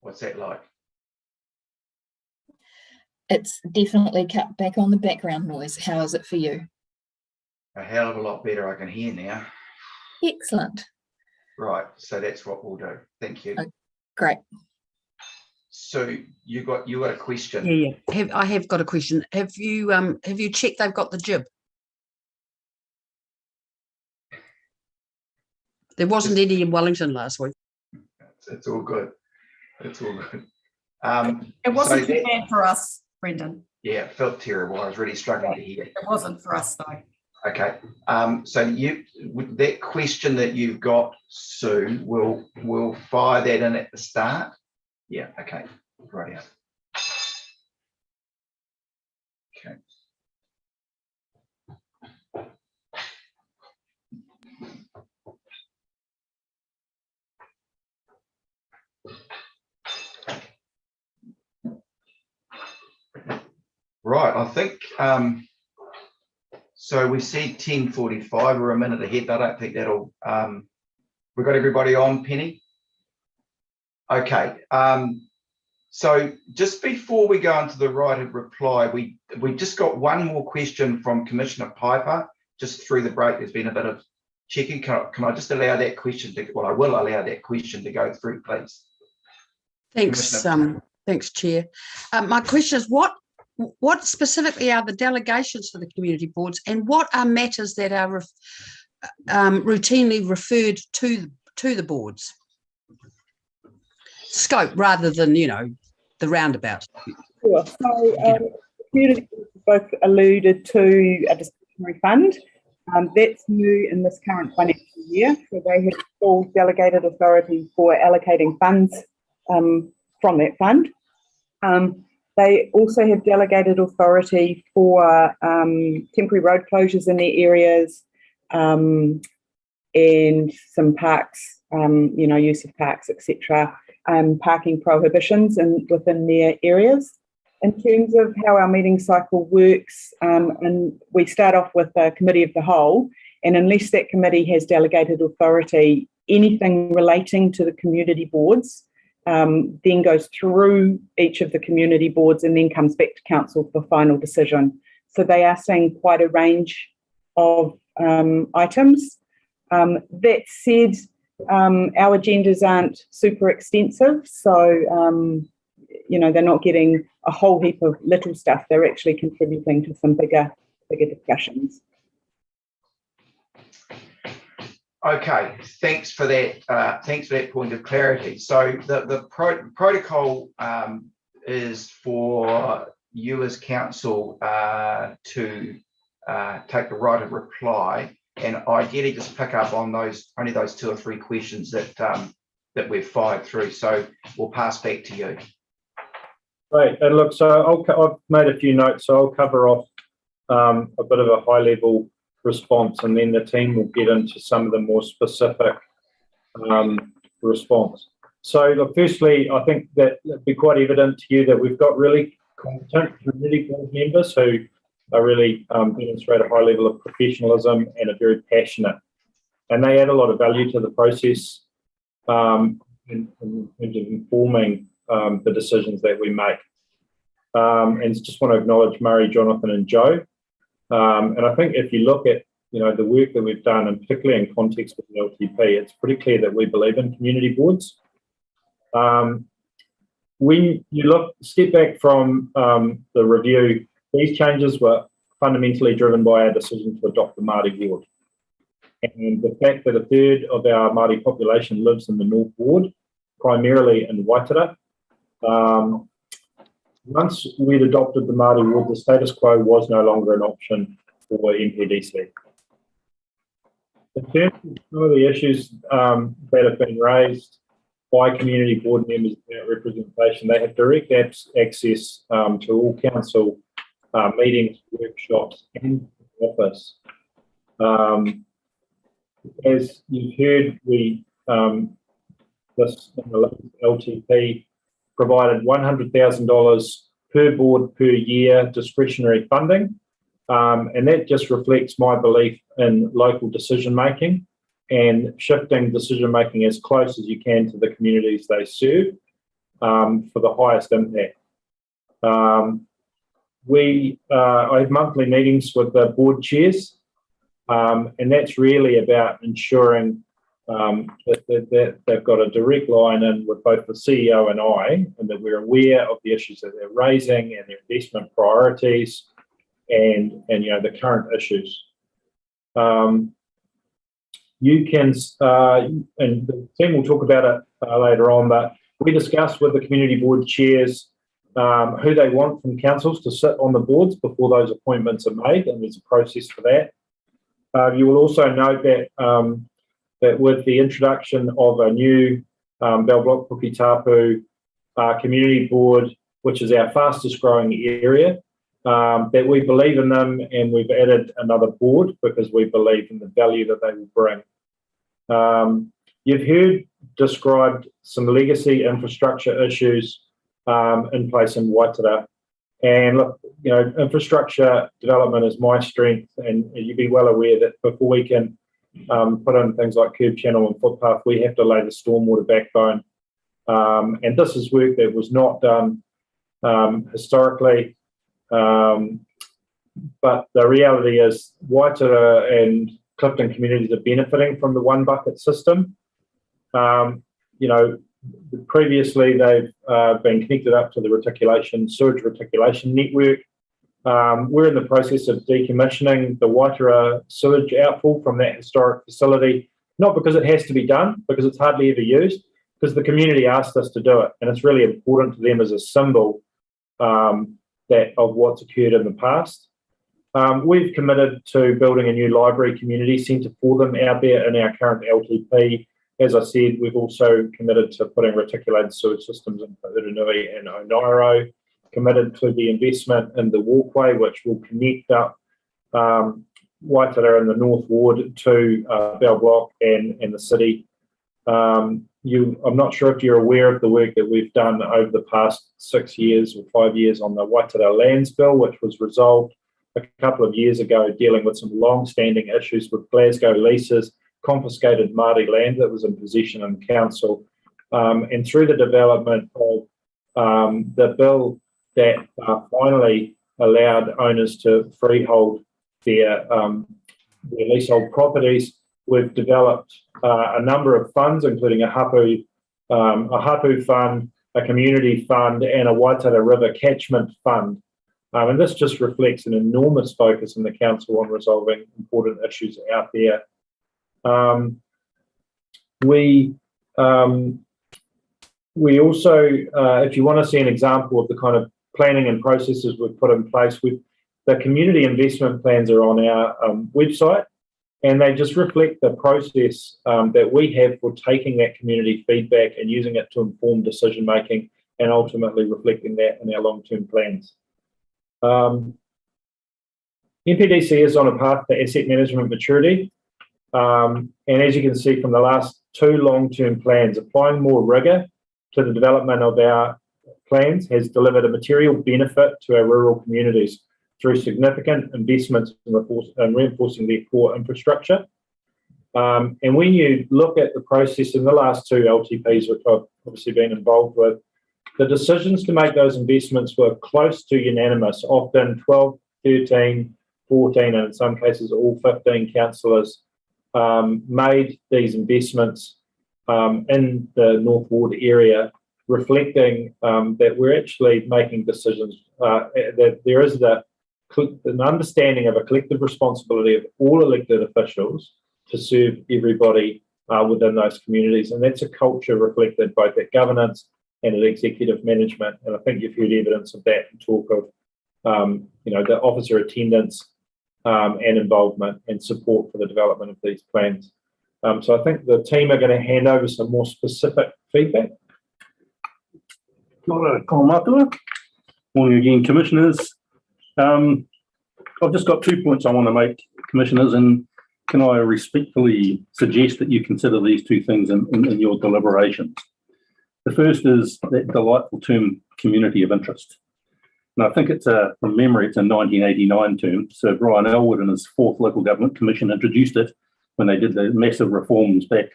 What's that like? It's definitely cut back on the background noise. How is it for you? A hell of a lot better. I can hear now. Excellent. Right, so that's what we'll do. Thank you. Oh, great. So you got a question? Yeah. I have got a question. Have you checked they've got the jib? There wasn't any in Wellington last week. It's all good. It's all good. It wasn't too bad for us, Brendan. Yeah, it felt terrible. I was really struggling to hear. It wasn't for us though. Okay. So with that question that you've got, Sue, we'll fire that in at the start. Yeah. Okay. Right. Okay. Right. I think. So we see 10:45. We're a minute ahead. I don't think that'll. We've got everybody on, Penny. Okay. So just before we go into the right of reply, we just got one more question from Commissioner Piper. Just through the break, there's been a bit of checking. Can I just allow that question to? Well, I will allow that question to go through, please. Thanks. Thanks, Chair. My question is, what specifically are the delegations for the community boards, and what are matters that are routinely referred to the boards? Scope rather than, the roundabout. Sure. So community boards both alluded to a discretionary fund. That's new in this current financial year. So they have full delegated authority for allocating funds from that fund. They also have delegated authority for temporary road closures in their areas and some parks, use of parks, etc., parking prohibitions within their areas. In terms of how our meeting cycle works, and we start off with a committee of the whole, and unless that committee has delegated authority, anything relating to the community boards then goes through each of the community boards and then comes back to council for final decision. So they are seeing quite a range of items. That said, our agendas aren't super extensive, so they're not getting a whole heap of little stuff. They're actually contributing to some bigger discussions. Okay, thanks for that. Thanks for that point of clarity. So the protocol is for you as council to take the right of reply, and ideally just pick up on only those 2 or 3 questions that we've fired through. So we'll pass back to you. Great. And look, so I've made a few notes, so I'll cover off a bit of a high level response, and then the team will get into some of the more specific response. So look, firstly, I think that it'll be quite evident to you that we've got really competent community board members who are really demonstrate a high level of professionalism and are very passionate, and they add a lot of value to the process in terms of informing the decisions that we make. And just want to acknowledge Murray, Jonathan and Joe. And I think if you look at the work that we've done, and particularly in context with the LTP, it's pretty clear that we believe in community boards. When you step back from the review, these changes were fundamentally driven by our decision to adopt the Māori ward. And the fact that a third of our Māori population lives in the North Ward, primarily in Waitara. Once we'd adopted the Māori ward, the status quo was no longer an option for MPDC. In terms of some of the issues that have been raised by community board members about representation, they have direct access to all council meetings, workshops and office. As you've heard, this LTP provided $100,000 per board per year discretionary funding, and that just reflects my belief in local decision making and shifting decision making as close as you can to the communities they serve. for the highest impact. I have monthly meetings with the board chairs, and that's really about ensuring that they've got a direct line in with both the CEO and I, and that we're aware of the issues that they're raising and their investment priorities and the current issues. You can, and the team will talk about it later on, but we discuss with the community board chairs who they want from councils to sit on the boards before those appointments are made, and there's a process for that. You will also note that that with the introduction of a new Bell Block Puketapu community board, which is our fastest growing area, that we believe in them, and we've added another board because we believe in the value that they will bring. You've heard described some legacy infrastructure issues in place in Waitara. And look, infrastructure development is my strength, and you'd be well aware that before we can put in things like curb channel and footpath, we have to lay the stormwater backbone. And this is work that was not done historically. But the reality is Waitara and Clifton communities are benefiting from the one bucket system. Previously they've been connected up to the sewage reticulation network. We're in the process of decommissioning the Waitara sewage outfall from that historic facility, not because it has to be done, because it's hardly ever used, because the community asked us to do it, and it's really important to them as a symbol of what's occurred in the past. We've committed to building a new library community centre for them out there in our current LTP. As I said, we've also committed to putting reticulated sewage systems in Uranui and Onairo, committed to the investment in the walkway, which will connect up Waitara in the North Ward to Bell Block and the city. I'm not sure if you're aware of the work that we've done over the past 6 years or 5 years on the Waitara Lands Bill, which was resolved a couple of years ago, dealing with some long-standing issues with Glasgow leases, confiscated Māori land that was in possession in council, and through the development of the bill that finally allowed owners to freehold their leasehold properties, we've developed a number of funds, including a hapu fund, a community fund, and a Waitara River catchment fund. And this just reflects an enormous focus in the council on resolving important issues out there. We also, if you want to see an example of the kind of planning and processes we've put in place, the community investment plans are on our website, and they just reflect the process that we have for taking that community feedback and using it to inform decision making, and ultimately reflecting that in our long-term plans. NPDC is on a path to asset management maturity. And as you can see from the last 2 long-term plans, applying more rigour to the development of our plans has delivered a material benefit to our rural communities through significant investments in reinforcing their core infrastructure. And when you look at the process in the last 2 LTPs, which I've obviously been involved with, the decisions to make those investments were close to unanimous, often 12, 13, 14, and in some cases all 15 councillors made these investments in the North Ward area, reflecting that we're actually making decisions, that there is an understanding of a collective responsibility of all elected officials to serve everybody within those communities. And that's a culture reflected both at governance and at executive management. And I think you've heard evidence of that in talk of the officer attendance and involvement and support for the development of these plans. So I think the team are going to hand over some more specific feedback. Kia ora, ko mātua. Morning again, Commissioners. I've just got 2 points I want to make, Commissioners, and can I respectfully suggest that you consider these 2 things in your deliberations. The first is that delightful term, community of interest. And I think from memory, it's a 1989 term. So Brian Elwood and his 4th Local Government Commission introduced it when they did the massive reforms back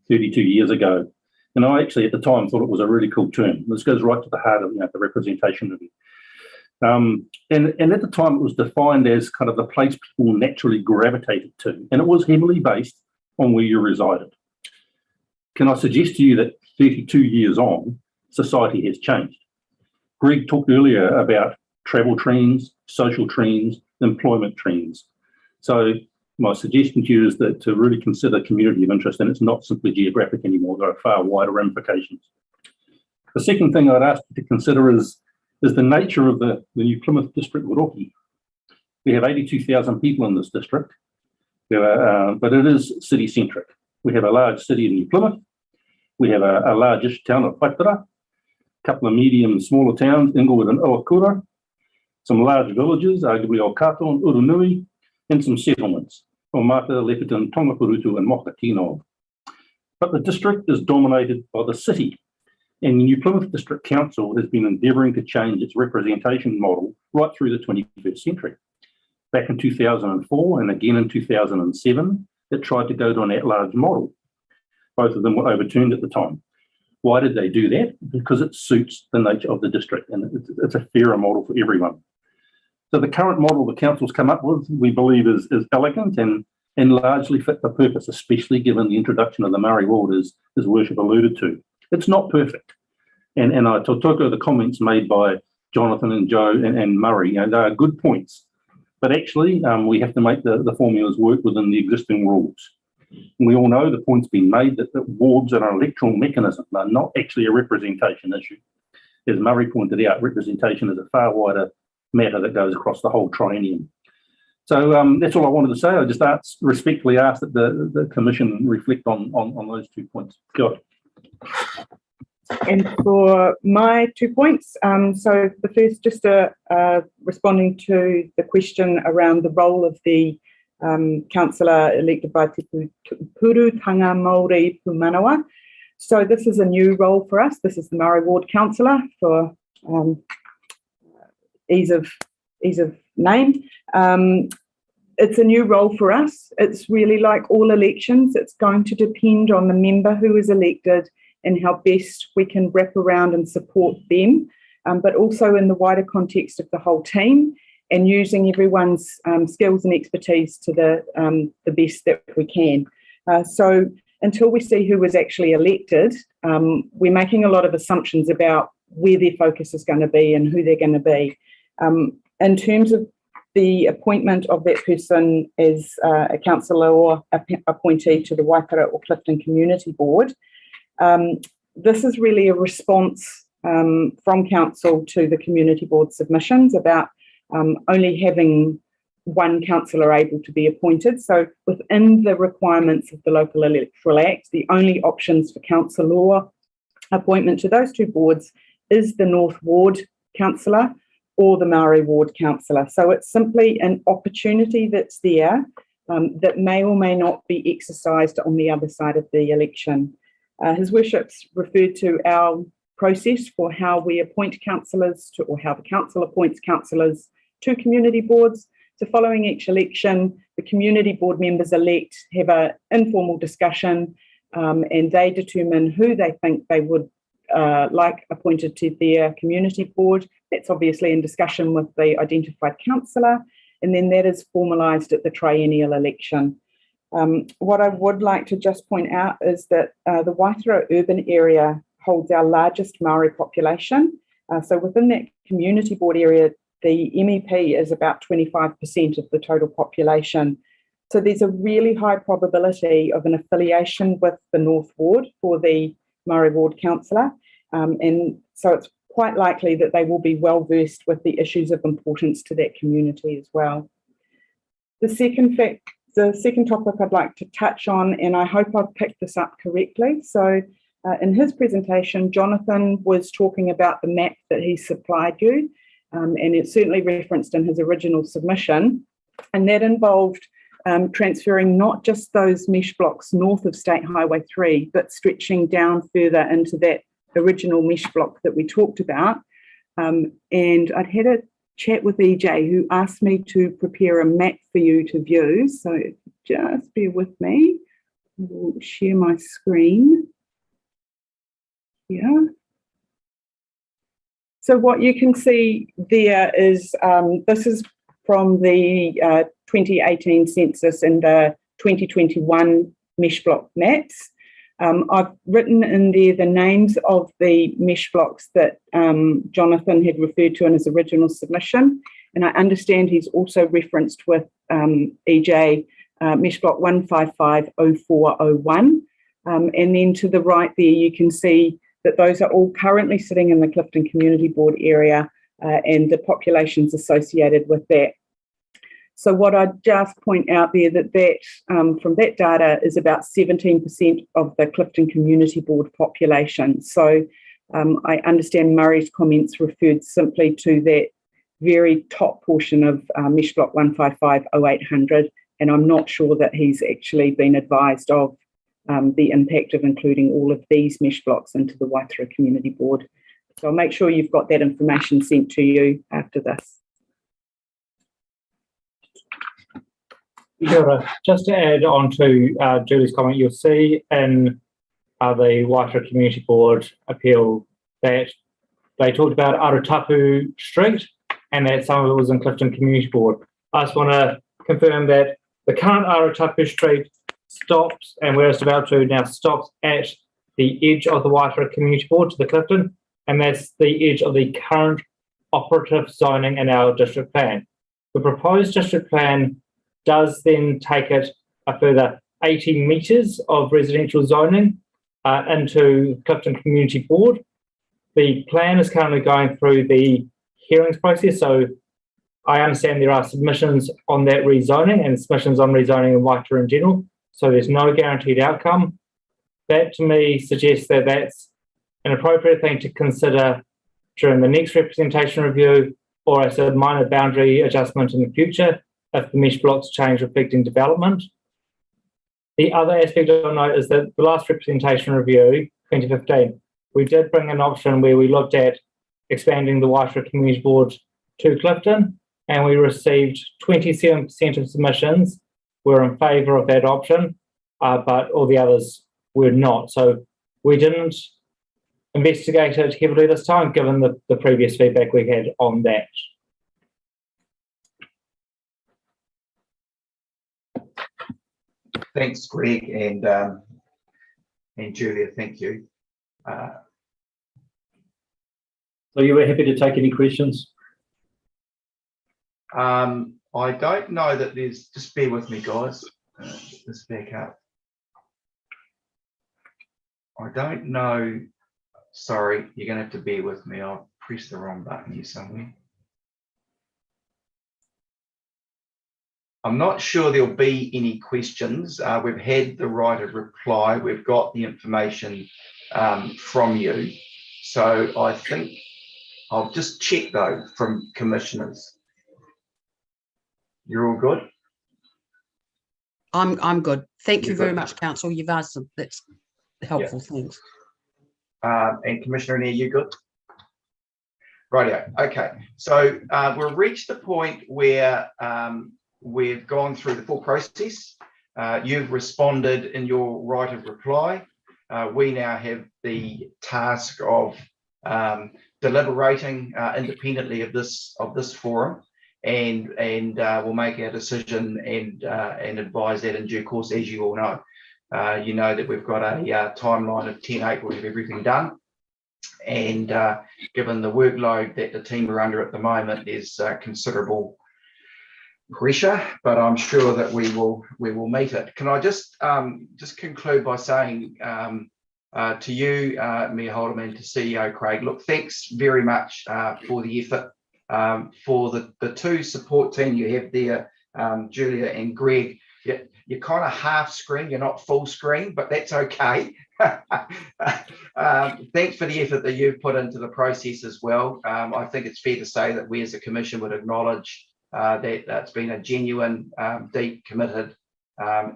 32 years ago. And I actually at the time thought it was a really cool term. This goes right to the heart of the representation of it. And at the time it was defined as kind of the place people naturally gravitated to, and it was heavily based on where you resided. Can I suggest to you that 32 years on, society has changed? Greg talked earlier about travel trends, social trends, employment trends. So my suggestion to you is that to really consider community of interest, and it's not simply geographic anymore, there are far wider ramifications. The second thing I'd ask you to consider is the nature of the new Plymouth district Wairoki. We have 82,000 people in this district, but it is city-centric. We have a large city in New Plymouth. We have a largish town of Paitara, a couple of medium and smaller towns, Inglewood and Owakura, some large villages, arguably Okato and Urunui, and some settlements, Omata, Lepiton, Tongapurutu, and Mokatino. But the district is dominated by the city, and the New Plymouth District Council has been endeavouring to change its representation model right through the 21st century. Back in 2004 and again in 2007, it tried to go to an at-large model. Both of them were overturned at the time. Why did they do that? Because it suits the nature of the district, and it's a fairer model for everyone. So the current model the council's come up with, we believe, is elegant and largely fit for purpose, especially given the introduction of the Maori ward, as Worship alluded to. It's not perfect. And I tautoko the comments made by Jonathan and Joe and Murray, they are good points. But actually, we have to make the formulas work within the existing rules. And we all know the point's been made that wards are an electoral mechanism. They're not actually a representation issue. As Murray pointed out, representation is a far wider matter that goes across the whole triennium. So that's all I wanted to say. I just respectfully ask that the Commission reflect on those 2 points. Go ahead. And for my 2 points, so the first, just responding to the question around the role of the councillor elected by Te Purutanga Māori Pumanawa. So this is a new role for us. This is the Maori Ward Councillor for ease of name. It's a new role for us. It's really like all elections. It's going to depend on the member who is elected and how best we can wrap around and support them, but also in the wider context of the whole team and using everyone's skills and expertise to the best that we can. So until we see who was actually elected, we're making a lot of assumptions about where their focus is going to be and who they're going to be. In terms of the appointment of that person as a councillor or appointee to the Waipara or Clifton Community Board, this is really a response from council to the community board submissions about only having one councillor able to be appointed. So within the requirements of the Local Electoral Act, the only options for councillor appointment to those two boards is the North Ward councillor or the Maori Ward councillor. So it's simply an opportunity that's there that may or may not be exercised on the other side of the election. His Worship's referred to our process for how we appoint councillors to, or how the council appoints councillors to community boards. So following each election, the community board members elect have an informal discussion and they determine who they think they would like appointed to their community board. That's obviously in discussion with the identified councillor, and then that is formalised at the triennial election. What I would like to just point out is that the Waitara urban area holds our largest Maori population. So within that community board area, the MEP is about 25% of the total population. So there's a really high probability of an affiliation with the North Ward for the Maori Ward councillor. And so it's quite likely that they will be well versed with the issues of importance to that community as well. The second topic I'd like to touch on, and I hope I've picked this up correctly. So in his presentation, Jonathan was talking about the map that he supplied you, and it's certainly referenced in his original submission, and that involved transferring not just those mesh blocks north of State Highway 3, but stretching down further into that original mesh block that we talked about. And I'd had a chat with EJ, who asked me to prepare a map for you to view. So just bear with me. I will share my screen. Yeah. So what you can see there is, this is from the 2018 census and the 2021 mesh block maps. I've written in there the names of the mesh blocks that Jonathan had referred to in his original submission, and I understand he's also referenced with EJ mesh block 1550401. And then to the right there, you can see that those are all currently sitting in the Clifton Community Board area and the populations associated with that. So what I'd just point out there that from that data is about 17% of the Clifton Community Board population. So I understand Murray's comments referred simply to that very top portion of mesh block 1550800, and I'm not sure that he's actually been advised of the impact of including all of these mesh blocks into the Waitara Community Board. So I'll make sure you've got that information sent to you after this. Sure. Just to add on to Julie's comment, you'll see in the Waitara Community Board appeal that they talked about Arutapu Street and that some of it was in Clifton Community Board. I just want to confirm that the current Arutapu Street stops, and where it's developed to now, stops at the edge of the Waitara Community Board to the Clifton, and that's the edge of the current operative zoning in our district plan. The proposed district plan does then take it a further 80 metres of residential zoning into Clifton Community Board. The plan is currently going through the hearings process, so I understand there are submissions on that rezoning and submissions on rezoning in Waitara in general, so there's no guaranteed outcome. That to me suggests that that's an appropriate thing to consider during the next representation review or as a minor boundary adjustment in the future if the mesh blocks change reflecting development. The other aspect I'll note is that the last representation review, 2015, we did bring an option where we looked at expanding the Waitara Community Board to Clifton, and we received 27% of submissions were in favour of that option, but all the others were not. So we didn't investigate it heavily this time, given the previous feedback we had on that. Thanks, Greg, and Julia, thank you. So you were happy to take any questions? I don't know that there's, just bear with me, guys. Let's back up. I don't know, sorry, you're going to have to bear with me. I'll press the wrong button here somewhere. I'm not sure there'll be any questions. We've had the right of reply. We've got the information from you. So I think I'll just check though from commissioners. You're all good? I'm good. Thank you very much, Council. You've answered. That's helpful. Yeah. Thanks. And Commissioner Nair, you good? Rightio. Okay. So we'll reach the point where we've gone through the full process. You've responded in your right of reply. We now have the task of deliberating independently of this forum, and we'll make our decision and advise that in due course, as you all know. You know that we've got a timeline of 10 April to have everything done, and given the workload that the team are under at the moment, there's considerable pressure, but I'm sure that we will meet it. Can I just conclude by saying to you, Mayor Haldeman, to CEO Craig, look, thanks very much for the effort, for the two support team you have there, Julia and Greg. You're kind of half screen, you're not full screen, but that's okay. Thanks for the effort that you've put into the process as well. I think it's fair to say that we as a commission would acknowledge that it's been a genuine, deep, committed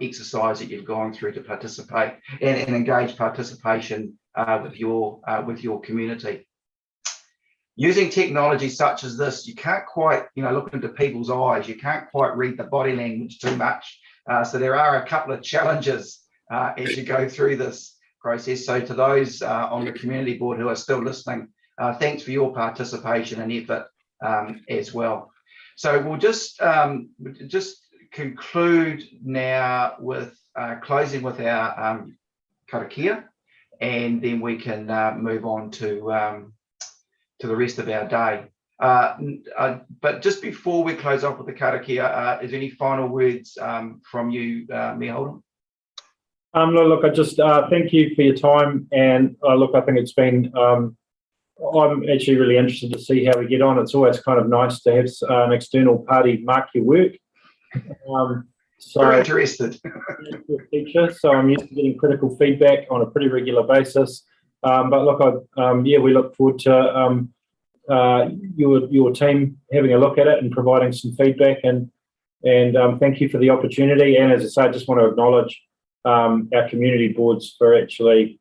exercise that you've gone through to participate and engage participation with your community. Using technology such as this, you can't quite, look into people's eyes. You can't quite read the body language too much. So there are a couple of challenges as you go through this. process. So to those on the community board who are still listening, thanks for your participation and effort as well. So we'll just conclude now with closing with our karakia, and then we can move on to the rest of our day. But just before we close off with the karakia, is there any final words from you, Mayor Holden? No, look, I just thank you for your time, and look, I think it's been. I'm actually really interested to see how we get on. It's always kind of nice to have an external party mark your work. So we're interested. Teacher, so I'm used to getting critical feedback on a pretty regular basis. But look, yeah, we look forward to your team having a look at it and providing some feedback. And thank you for the opportunity. And as I say, I just want to acknowledge our community boards for actually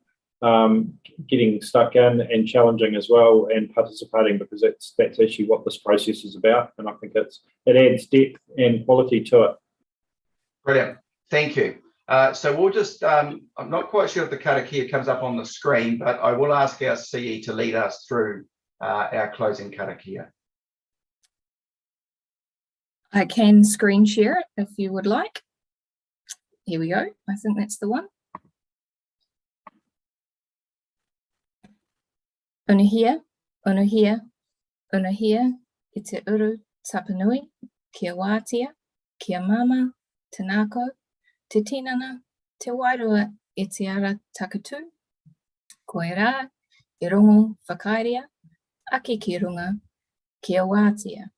getting stuck in and challenging as well and participating, because that's actually what this process is about. And I think it adds depth and quality to it. Brilliant. Thank you. So we'll just, I'm not quite sure if the karakia comes up on the screen, but I will ask our CE to lead us through our closing karakia. I can screen share it if you would like. Here we go. I think that's the one. Unuhia, unuhia, unuhia, I te uru tapanui, kia wātia, kia mama, tanako, te tinana, te wairua, I te ara takatu, koe rā, I rongo whakairea, ake ki runga, kia wātia,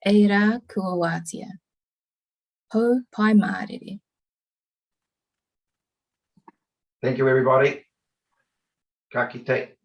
e rā kua wātia. Ho pai mārere. Thank you, everybody. Ka kite.